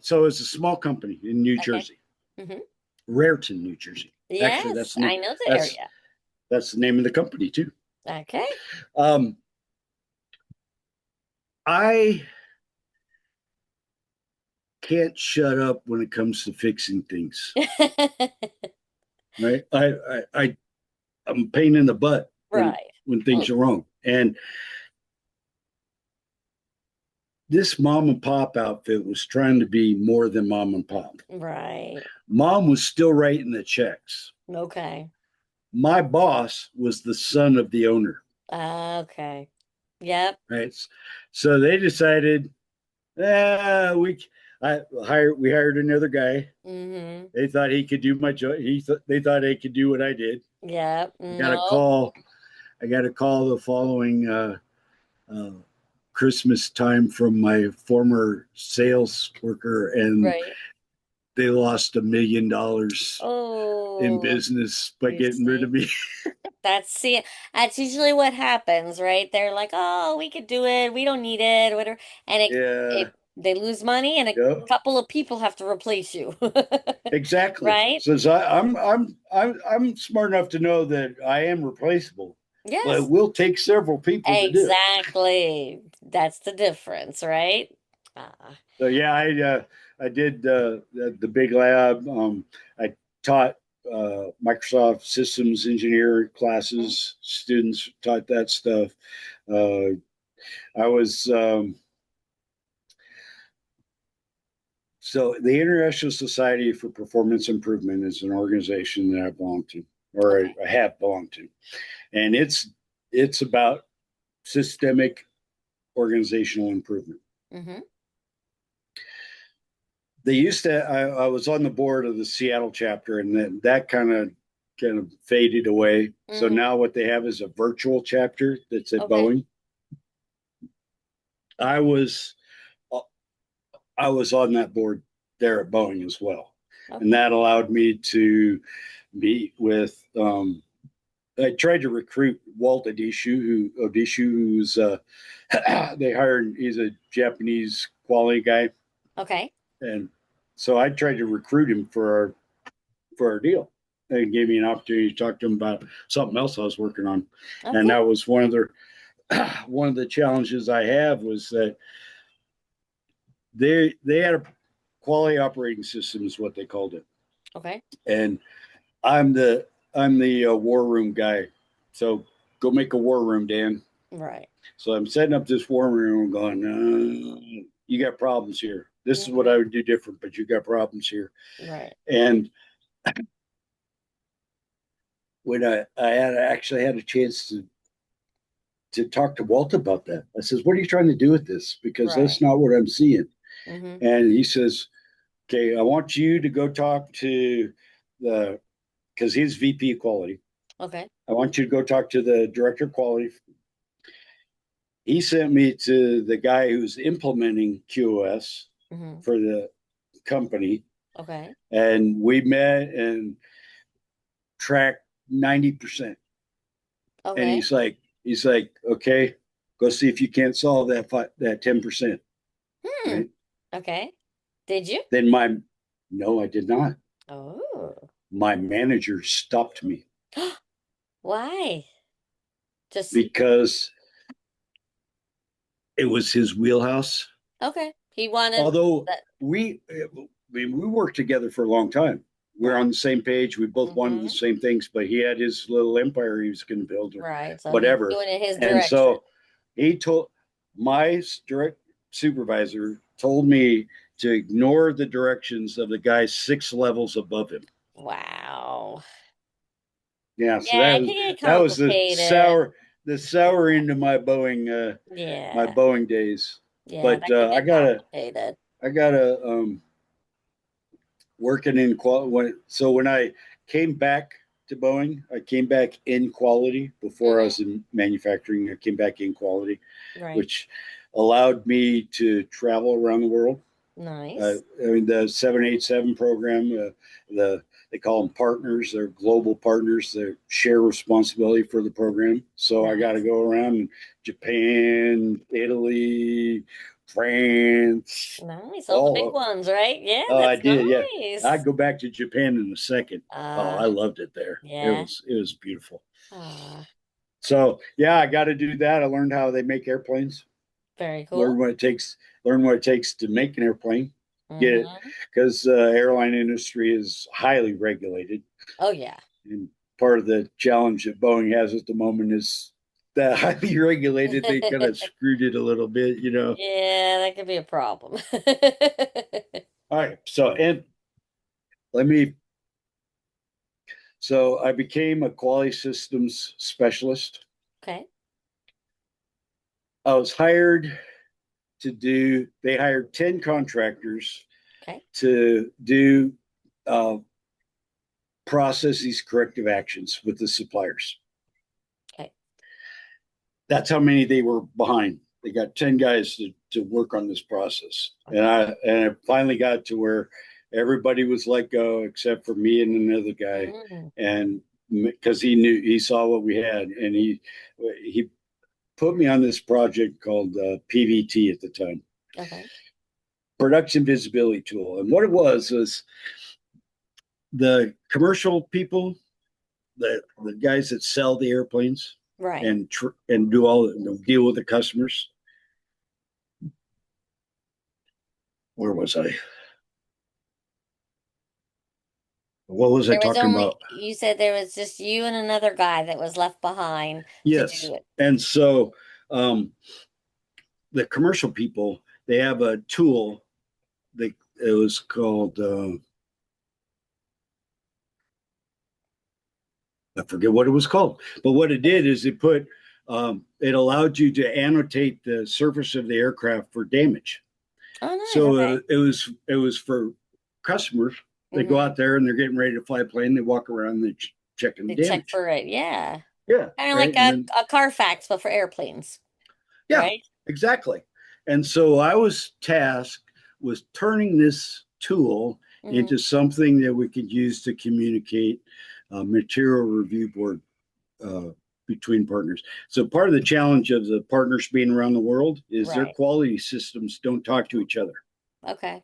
So it's a small company in New Okay. Jersey, Hmm. Raritan, New Jersey. Actually, Yes, I know the that's area. that's the name of the company too. Okay. Um, I can't shut up when it comes to fixing things. Right? I'm a pain in the butt Right. when Mm, things are wrong. And this mom and pop outfit was trying to be more than mom and pop. right. Mom was still writing the checks. Okay. My boss was the son of the owner. Okay. Yep. Right? So they decided, we we hired another guy. Hmm. They thought he could do my job. They thought he could do what I did. Yep. I got a Nope. call. I got a call the following uh, Christmas time from my former sales worker, and Right. they lost $1 million in Oh, business by you getting rid of see? me. See, that's usually what happens, right? They're like, "Oh, we could do it. We don't need it, whatever." And Yeah, they lose money and a yeah, couple of people have to replace you. exactly. Right? Since I'm smart enough to know that I am replaceable, but it Yes. will take several people to do it. Exactly. That's the difference, right? Ah, So yeah, I did the big lab. I taught Microsoft Systems Engineer mhm. classes. Students taught that stuff. Uh, I was So the International Society for Performance Improvement is an organization that I belong to, or Okay. I have belonged to, and it's about systemic organizational improvement. Hmm. They used to. I was on the board of the Seattle chapter, and then that kind of faded away. So Hmm. now what they have is a virtual chapter that's at Okay. Boeing. I was I was on that board there at Boeing as well, and Okay. that allowed me to meet with. I tried to recruit Walt Odishu, who's they hired. He's a Japanese quality guy, Okay. and so I tried to recruit him for our deal. They gave me an opportunity to talk to him about something else I was working on, Oh, and that cool. was one of the challenges I have was that they had a quality operating system is what they called it, Okay. and I'm the I'm the war room guy. So go make a war room, Dan. Right. So I'm setting up this war room, going, you got problems here. This is what Hmm. I would do different, but you got problems here. Right. And when I had actually had a chance to talk to Walt about that, I says, "What are you trying to do with this? Because Right. that's not what I'm seeing." Hmm. And he says, "Okay, I want you to go talk to the because he's VP of quality. Okay. I want you to go talk to the director of quality." He sent me to the guy who's implementing QoS Hmm. for the company, Okay. and we met and tracked 90%. And Okay. he's like, okay, go see if you can't solve that 10%. Hmm. Right? Okay. Did you? Then no, I did not. Oh. My manager stopped me Why? Just because it was his wheelhouse. okay. He wanted Although that. we worked together for a long time. We're Right. on the same page. We both wanted the Hmm. same things, but he had his little empire he was going to build or Right. So he's whatever. doing it his And direction. so he told my direct supervisor told me to ignore the directions of the guy 6 levels above him. Wow. Yeah, so Yeah, it can get that was complicated. the sour end of my Yeah. Boeing days. Yeah, But that can get complicated. I gotta working in quality. So when I came back to Boeing, I came back in quality. Before I was Hmm. in manufacturing, I came back in quality, Right. which allowed me to travel around the world. Nice. I mean, the 787 program, they call them partners. They're global partners that share responsibility for the program. So I got to Nice. go around Japan, Italy, France, Nice. All the big all. ones, right? Yeah, Oh, I that's did. Yeah, I'd nice. go back to Japan in a second. Oh, Uh, I loved it there. yeah. It was beautiful. Uh, So yeah, I got to do that. I learned how they make airplanes. very Learn cool. what it takes. Learn what it takes to make an airplane. Get it Hmm. because the airline industry is highly regulated, Oh yeah. and part of the challenge that Boeing has at the moment is that highly regulated. They kind of screwed it a little bit, you know. Yeah, that could be a problem. All right, so and let me. So I became a quality systems specialist. Okay. I was hired to do. They hired 10 contractors Okay. to do uh, process these corrective actions with the suppliers. Okay. That's how many they were behind. They got 10 guys to work on this process. Okay. And I finally got to where everybody was let go except for me and another guy. Mm. And because he saw what we had, and he put me on this project called PVT at the time, Okay. production visibility tool. And what it was the commercial people, the guys that sell the airplanes Right. and do all deal with the customers. Where was I? What was I There was talking only, about? you said there was just you and another guy that was left behind to Yes. do it. And so um, the commercial people, they have a tool that it was called, I forget what it was called, but what it did is it allowed you to annotate the surface of the aircraft for damage. Oh, nice. So Okay. it was for customers. They go Hmm. out there and they're getting ready to fly a plane. They walk around and they're checking They the check damage. for it. Yeah. Yeah, Kind of right. like And then a Carfax, but for airplanes, yeah, right? exactly. And so I was tasked with turning this tool Hmm. into something that we could use to communicate material review board uh, between partners. So part of the challenge of the partners being around the world is their Right. quality systems don't talk to each other, Okay.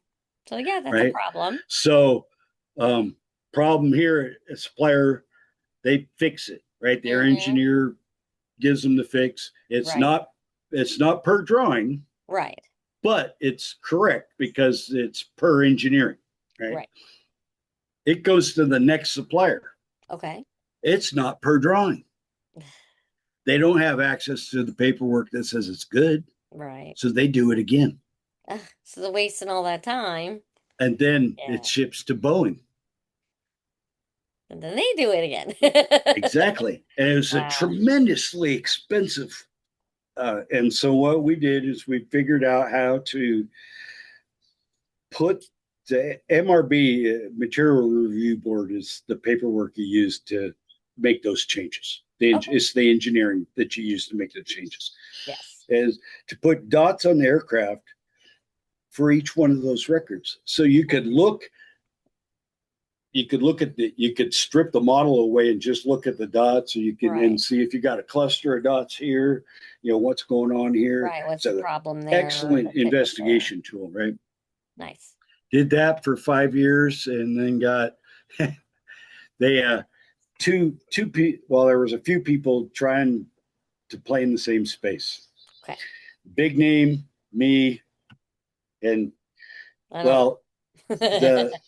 So yeah, that's a right? problem. So um, problem here, a supplier, they fix it, right? Their Hmm. engineer gives them the fix. Right. It's not per drawing, Right. but it's correct because it's per engineering, right? Right. It goes to the next supplier. Okay. It's not per drawing. They don't have access to the paperwork that says it's good, Right. so they do it again. Ugh, so they're wasting all that time. And then it Yeah. ships to Boeing. And then they do it again. Exactly. And it was a Wow. tremendously expensive. And so what we did is we figured out how to put the MRB material review board is the paperwork you use to make those changes. Okay. It's the engineering that you use to make the changes. Yes. Is to put dots on the aircraft for each one of those records. So you could look at you could strip the model away and just look at the dots, or you can and Right. see if you got a cluster of dots here, you know, what's going on here. Right. What's the So problem there? excellent Let's fix it there. investigation tool, right? Nice. Did that for 5 years and then got they two people. Well, there was a few people trying to play in the same space. Okay. Big name, me, and I don't well, know. the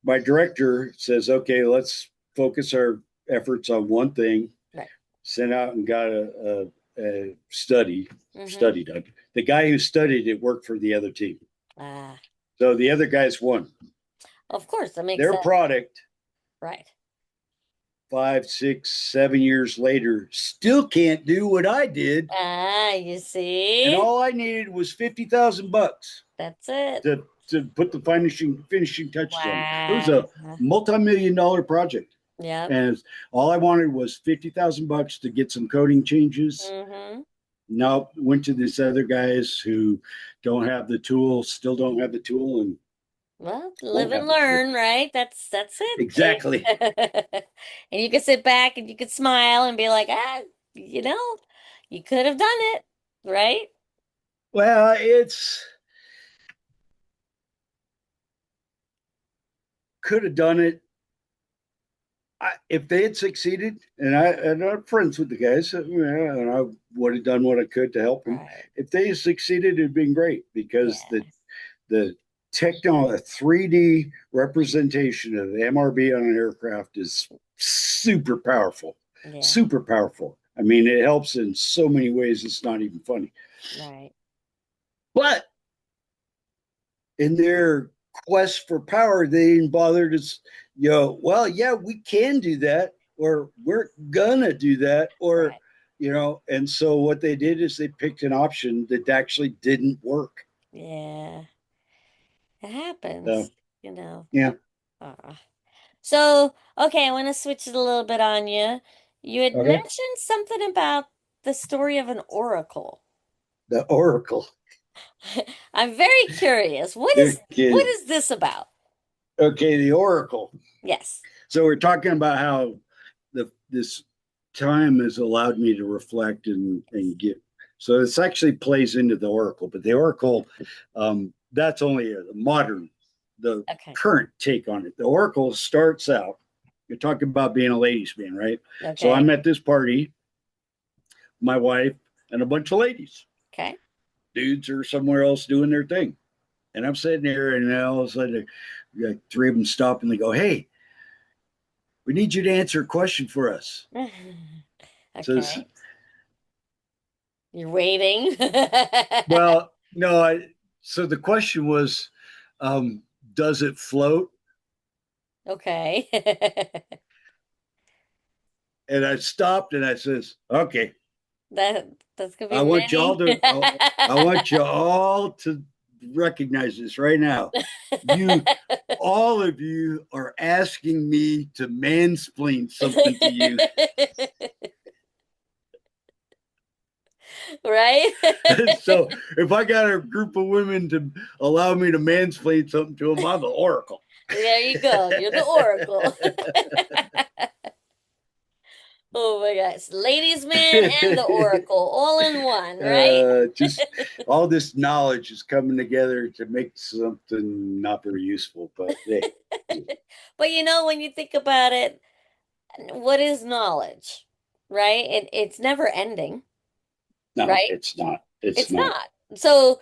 my director says, okay, let's focus our efforts on one thing. Right. Sent out and got Hmm. study done. The guy who studied it worked for the other team. Ah. So the other guys won. Of course, that makes Their sense. product, Right. 5, 6, 7 years later, still can't do what I did. Ah, you And see? all I needed was $50,000 That's it. to put the finishing touches on it. It was Wow. a multi-million-dollar project. Yep. And all I wanted was $50,000 to get some coding changes. Mm-hmm. Nope, went to these other guys who don't have the tool, still don't have the tool, and Well, live won't and have the tool. learn, right? That's it. Exactly. And you could sit back and you could smile and be like, you know, you could have done it, right? Well, it's could have done it. If they had succeeded, and I'm friends with the guys, and I would have done what I could to help them. Right. If they had succeeded, it'd been great because Yeah. the technology, a 3D representation of the MRB on an aircraft is super powerful, Yeah. super powerful. I mean, it helps in so many ways. It's not even funny. Right. But in their quest for power, they didn't bother to, well, yeah, we can do that, or we're gonna do that, or, Right. and so what they did is they picked an option that actually didn't work. Yeah. It So, happens, you know. yeah. Uh, so, okay, I want to switch it a little bit on you. You had Okay. mentioned something about the story of an oracle. The Oracle. I'm very curious. What Okay. is this about? Okay. The Oracle. Yes. So we're talking about how this time has allowed me to reflect and get. So this actually plays into the Oracle, but the Oracle, that's only the Okay. current take on it. The Oracle starts out. You're talking about being a ladies' man, right? So Okay. I'm at this party, my wife and a bunch of ladies. Okay. Dudes are somewhere else doing their thing, and I'm sitting there, and all of a sudden, like three of them stop and they go, "Hey, we need you to answer a question for us." Says, Okay. You're waiting. well, no, so the question was, does it float? Okay. And I stopped and I says, okay, That that's gonna be I want y'all many. to, I want you all to recognize this right now. You, all of you are asking me to mansplain something to you. Right? So if I got a group of women to allow me to mansplain something to them, I'm the oracle. There you go. You're the oracle. Oh my gosh. Ladies man and the oracle all in one, right? Just all this knowledge is coming together to make something not very useful. But hey, But when you think about it, what is knowledge? Right? It's never ending, no, right? it's not. It's It's not. not. So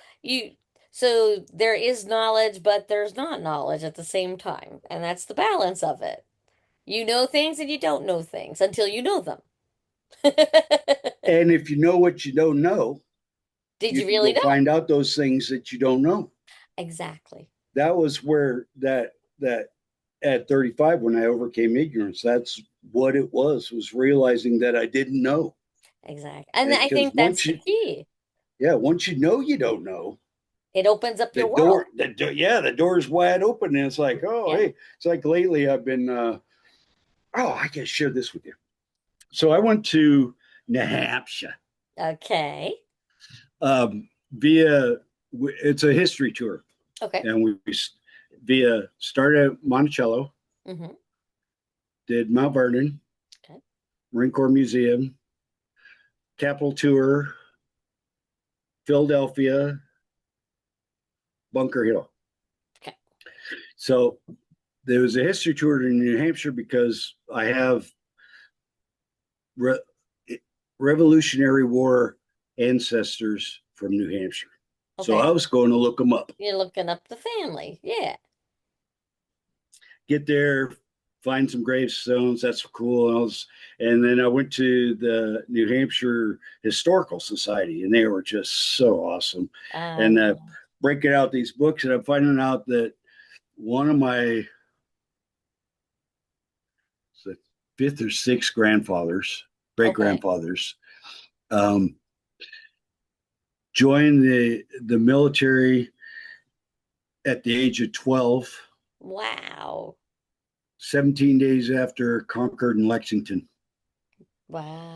there is knowledge, but there's not knowledge at the same time. And that's the balance of it. You know things and you don't know things until you know them. And if you know what you don't know, Did you you can really go know? find out those things that you don't know. Exactly. That was where that at 35 when I overcame ignorance, that's what it was realizing that I didn't know. Exactly. And I Because think that's the key. once you know you don't know, It opens up the your world. door the door's wide open, and it's like, oh, Yeah. hey, it's like lately I've been oh, I can share this with you. So I went to New Hampshire, Okay. via it's a history tour, Okay. and we via started at Monticello, Hmm. did Mount Vernon, Okay. Marine Corps Museum, Capitol tour, Philadelphia, Bunker Hill. Okay. So there was a history tour in New Hampshire because I have re- Revolutionary War ancestors from New Hampshire. So Okay. I was going to look them up. You're looking up the family. Yeah. Get there, find some gravestones. That's cool. And then I went to the New Hampshire Historical Society, and they were just so awesome. I And know. breaking out these books, and I'm finding out that one of my fifth or sixth grandfathers, great Okay. grandfathers, um, joined the military at the age of 12, Wow. 17 days after Concord and Lexington.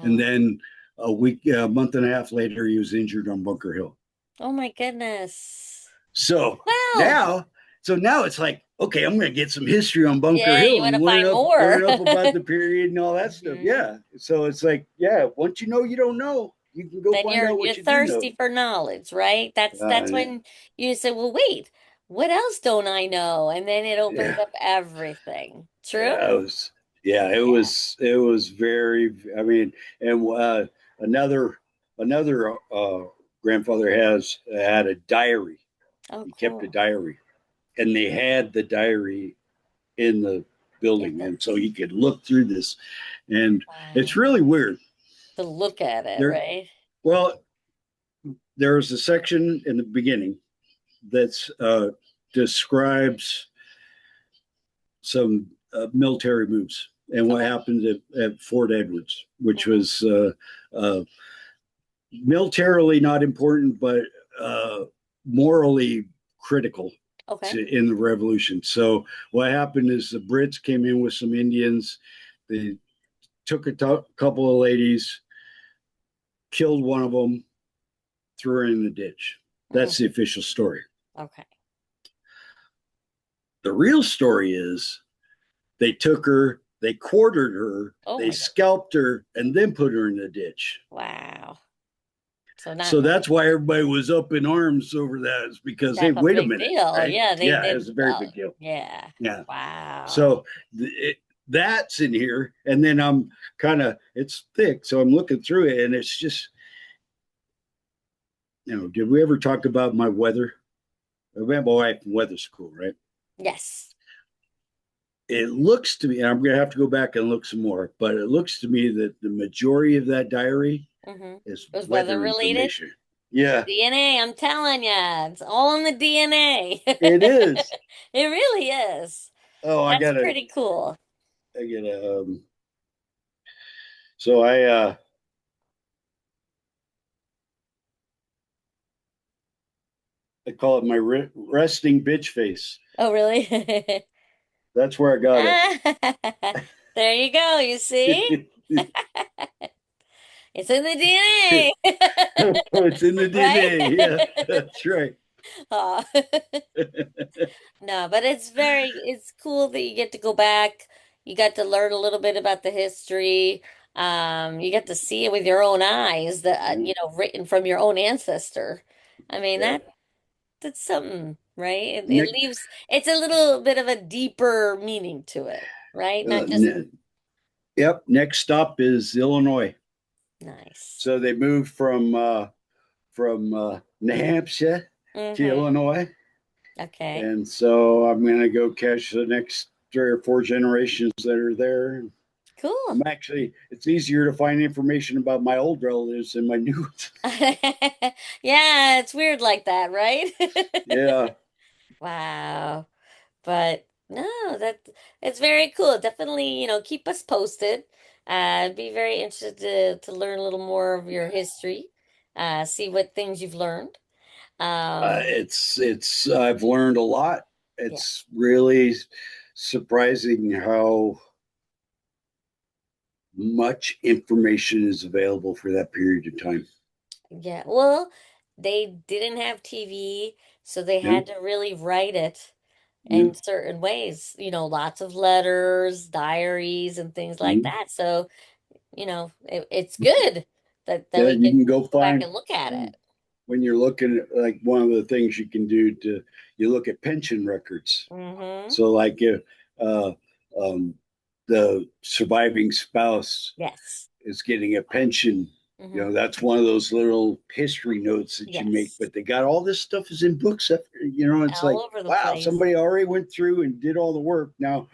And Wow. then a month and a half later, he was injured on Bunker Hill. Oh my goodness. So Wow. now, so now it's like, okay, I'm going to get some history on Bunker Yeah, you Hill want and to find more. learn up about the period and all that stuff. hmm Yeah. So it's like, yeah, once you know, you don't know. You can go Then find out you're what you do know. thirsty for knowledge, right? That's Uh, when you say, "Well, wait, what else don't I know?" And then it opens yeah, up everything. True? yeah, it was, yeah, Yeah. it was very. I mean, and another another grandfather has had a diary. Oh, He kept a cool. diary, and they had the diary in the Yeah. building, and so you could look through this, and it's Wow. really weird. To look at it, There, right? well, there's a section in the beginning that describes some military moves and what Okay. happened at Fort Edwards, which hmm was militarily not important, but uh, morally critical Okay. in the revolution. So what happened is the Brits came in with some Indians. They took couple of ladies, killed one of them, threw her in the ditch. Mm, That's the official story. okay. The real story is they took her, they quartered her, Oh they my God. scalped her, and then put her in the ditch. Wow. So not So that's why everybody was up in arms over that, is because, hey, that's a wait a big minute, deal. right? Yeah, they Yeah, it did. was a very big deal. Yeah. Yeah. Wow. So that's in here. And then I'm kind of, it's thick. So I'm looking through it, and it's just, did we ever talk about my weather? I went my wife in weather school, right? Yes. It looks to me, and I'm going to have to go back and look some more, but it looks to me that the majority of that diary Mm-hmm. is It was weather weather related. information. Yeah, DNA, I'm telling you, it's all in the DNA. it is. It really is. Oh, That's pretty cool. I gotta, so I call it my resting bitch face. Oh, really? That's where I got it. There you go. You see? It's in the DNA. It's in the Right? DNA. Yeah, that's right. Aw. No, but it's cool that you get to go back. You got to learn a little bit about the history. You get to see it with your own eyes, Yeah, written from your own ancestor. I mean, yeah. that's something, right? It Nick, leaves, it's a little bit of a deeper meaning to it, right? uh, Not just yep. Next stop is Illinois. nice. So they moved from New Hampshire to Mm-hmm. Illinois, Okay. and so I'm going to go catch the next 3 or 4 generations that are there. Cool. I'm actually, it's easier to find information about my old relatives than my new ones. Yeah, it's weird like that, right? Yeah. Wow. But no, that it's very cool. Definitely, keep us posted. I'd be very interested to learn a little more of your history, see what things you've learned. Um, I've learned a lot. yeah, It's really surprising how much information is available for that period of time. yeah. Well, they didn't have TV, so they No, had to really write it no, in certain ways, lots of letters, diaries, and things like no. that. So, it's good that Yeah, we you can can go go back find and look at when it. you're looking at, like, one of the things you can do to, you look at pension records. Mm-hmm. So like if uh, um, the surviving spouse Yes. is getting a pension, Mm-hmm. that's one of those little history notes that you make. Yes. But they got all this stuff is in books. It's All like, over the wow, place. somebody already went through and did all the work. Now,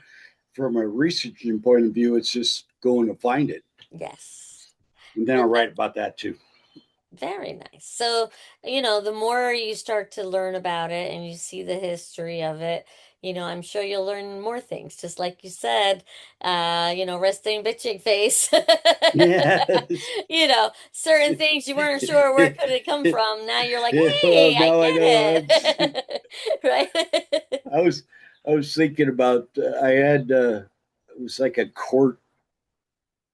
from a researching point of view, it's just going to find it, Yes. and then And I'll that write about that too. Very nice. So, the more you start to learn about it and you see the history of it, I'm sure you'll learn more things. Just like you said, resting bitching face. Yes. Certain things you weren't sure where could it come from. Now you're like, Yeah, well, hey, I now I know. get it. Right? I was I was thinking about I had it was like a court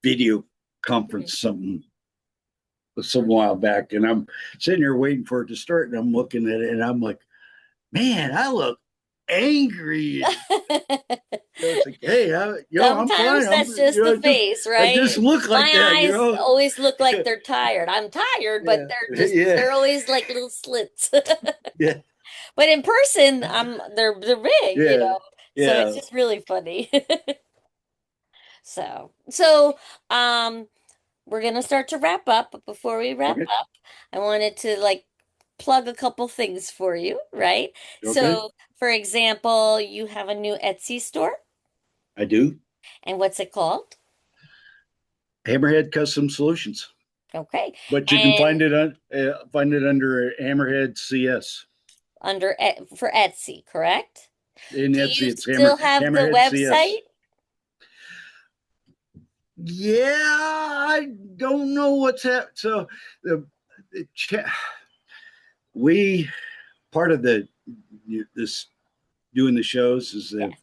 video conference something some while back, and I'm sitting here waiting for it to start, and I'm looking at it, and I'm like, man, I look angry, and it's like, hey, I'm fine. Sometimes that's just the face, I just right? look like that, My eyes always look like they're tired. I'm tired, but Yeah, yeah, they're always like little slits. yeah, But in person, they're big, yeah, So it's yeah. just really funny. So um we're gonna start to wrap up, but before we wrap Okay, up, I wanted to like plug a couple things for you, right? okay, So, for example, you have a new Etsy store, I do. and what's it called? Hammerhead Custom Solutions, Okay. but you can And find it under Hammerhead CS. for Etsy, correct? In Do Etsy, you it's still have the Hammerhead CS. website? Yeah, I don't know what's happened. So the we part of the this doing the shows is that Yes.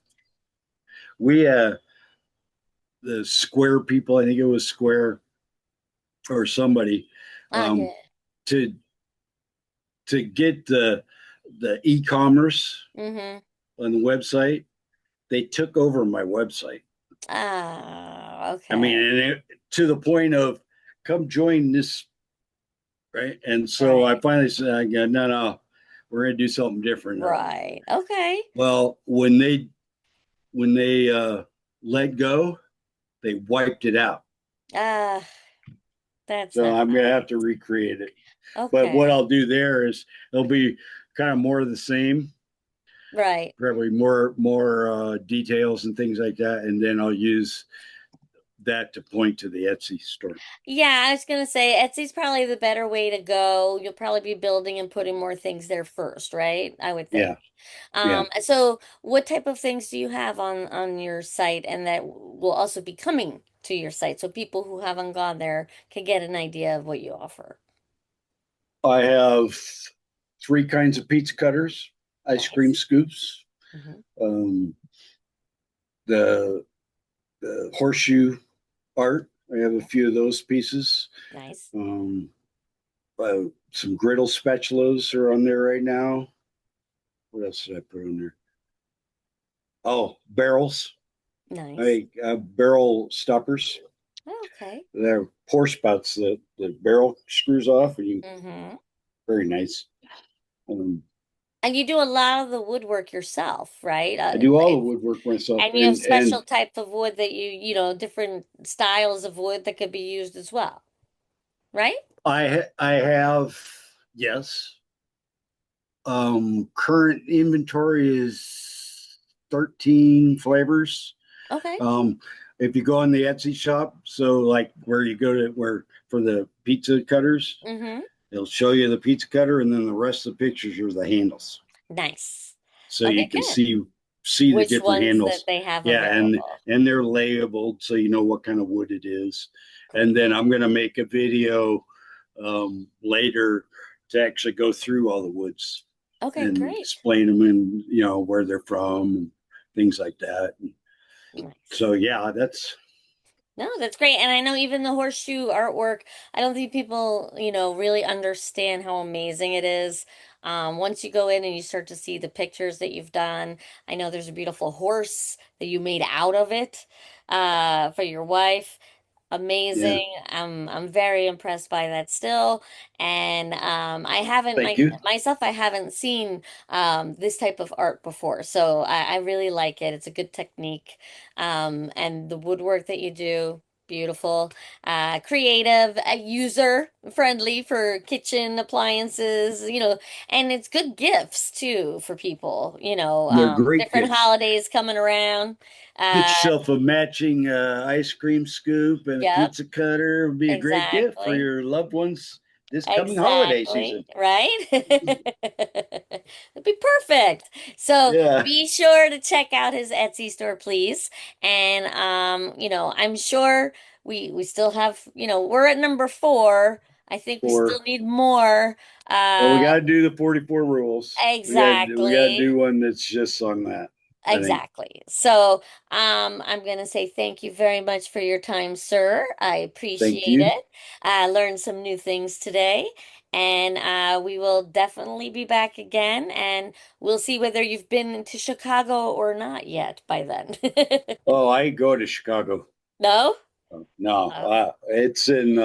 we the Square people, I think it was Square or somebody, Yeah. um, to get the e-commerce Mm-hmm. on the website, they took over my website. Ah, I mean, okay. to the point of come join this, right? And so I Right. finally said, no, no, we're going to do something different. Right. Okay. Well, when they let go, they wiped it out. Ah, that's So not I'm going to have nice. to recreate it. But what Okay. I'll do there is it'll be kind of more of the same, Right. probably more details and things like that, and then I'll use that to point to the Etsy store. Yeah, I was gonna say Etsy's probably the better way to go. You'll probably be building and putting more things there first, right? I would think. Yeah, yeah. So what type of things do you have on your site and that will also be coming to your site so people who haven't gone there can get an idea of what you offer? I have three kinds of pizza cutters, ice cream Nice. scoops, Hmm. um, the the horseshoe art. I have a few of those pieces. Nice. Um, some griddle spatulas are on there right now. What else did I put on there? Oh, barrels. Nice. I barrel stoppers. Okay. They're pour spouts that the barrel screws off, and you Hmm. very nice. Um, And you do a lot of the woodwork yourself, right? I do all the woodwork myself, And you have special and type of wood that different styles of wood that could be used as well, right? I have yes. Current inventory is 13 flavors. Okay. Um, if you go on the Etsy shop, so like where you go to where for the pizza cutters, Mm-hmm. it'll show you the pizza cutter, and then the rest of the pictures are the handles, Nice. so Okay, you can good. see the Which different ones that handles. they have Yeah, available. and they're labeled, so you know what kind of wood it is. And Great. then I'm gonna make a video later to actually go through all the woods Okay, and great. explain them and where they're from and things like that. And Nice. so yeah, that's No, that's great. And I know even the horseshoe artwork, I don't think people, really understand how amazing it is. Once you go in and you start to see the pictures that you've done, I know there's a beautiful horse that you made out of it, for your wife. yeah. Amazing. I'm very impressed by that still. And I haven't Thank you. myself I haven't seen this type of art before. So I really like it. It's a good technique. And the woodwork that you do, beautiful. Creative, user friendly for kitchen appliances, and it's good gifts too for people, They're great different gifts. holidays coming around. Get Uh, yourself a matching ice cream scoop and a yep, pizza cutter. It would be a great gift for exactly. your loved ones. this coming holiday Exactly, season. right? It'd be perfect. So Yeah, be sure to check out his Etsy store, please. And I'm sure we still have, we're at number 4. I think we still for need more. well, Uh, we got to do the 44 rules. We got to do exactly. one that's just on that. I think. Exactly. So, I'm going to say thank you very much for your time, sir. I Thank appreciate you. it. I learned some new things today, and we will definitely be back again, and we'll see whether you've been to Chicago or not yet by then. Oh, I go to Chicago. No? No, Oh. it's in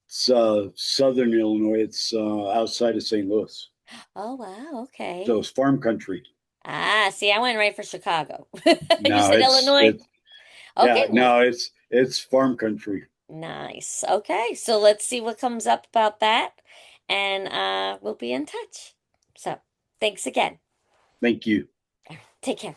southern Illinois. It's outside of St. Louis, Oh, wow. so Okay. it's farm country. Ah, see, I went right for Chicago. You No, said it's Illinois? it. Okay, Yeah, well, no, it's farm country. nice. Okay, so let's see what comes up about that, and we'll be in touch. So, thanks again. Thank you. Take care.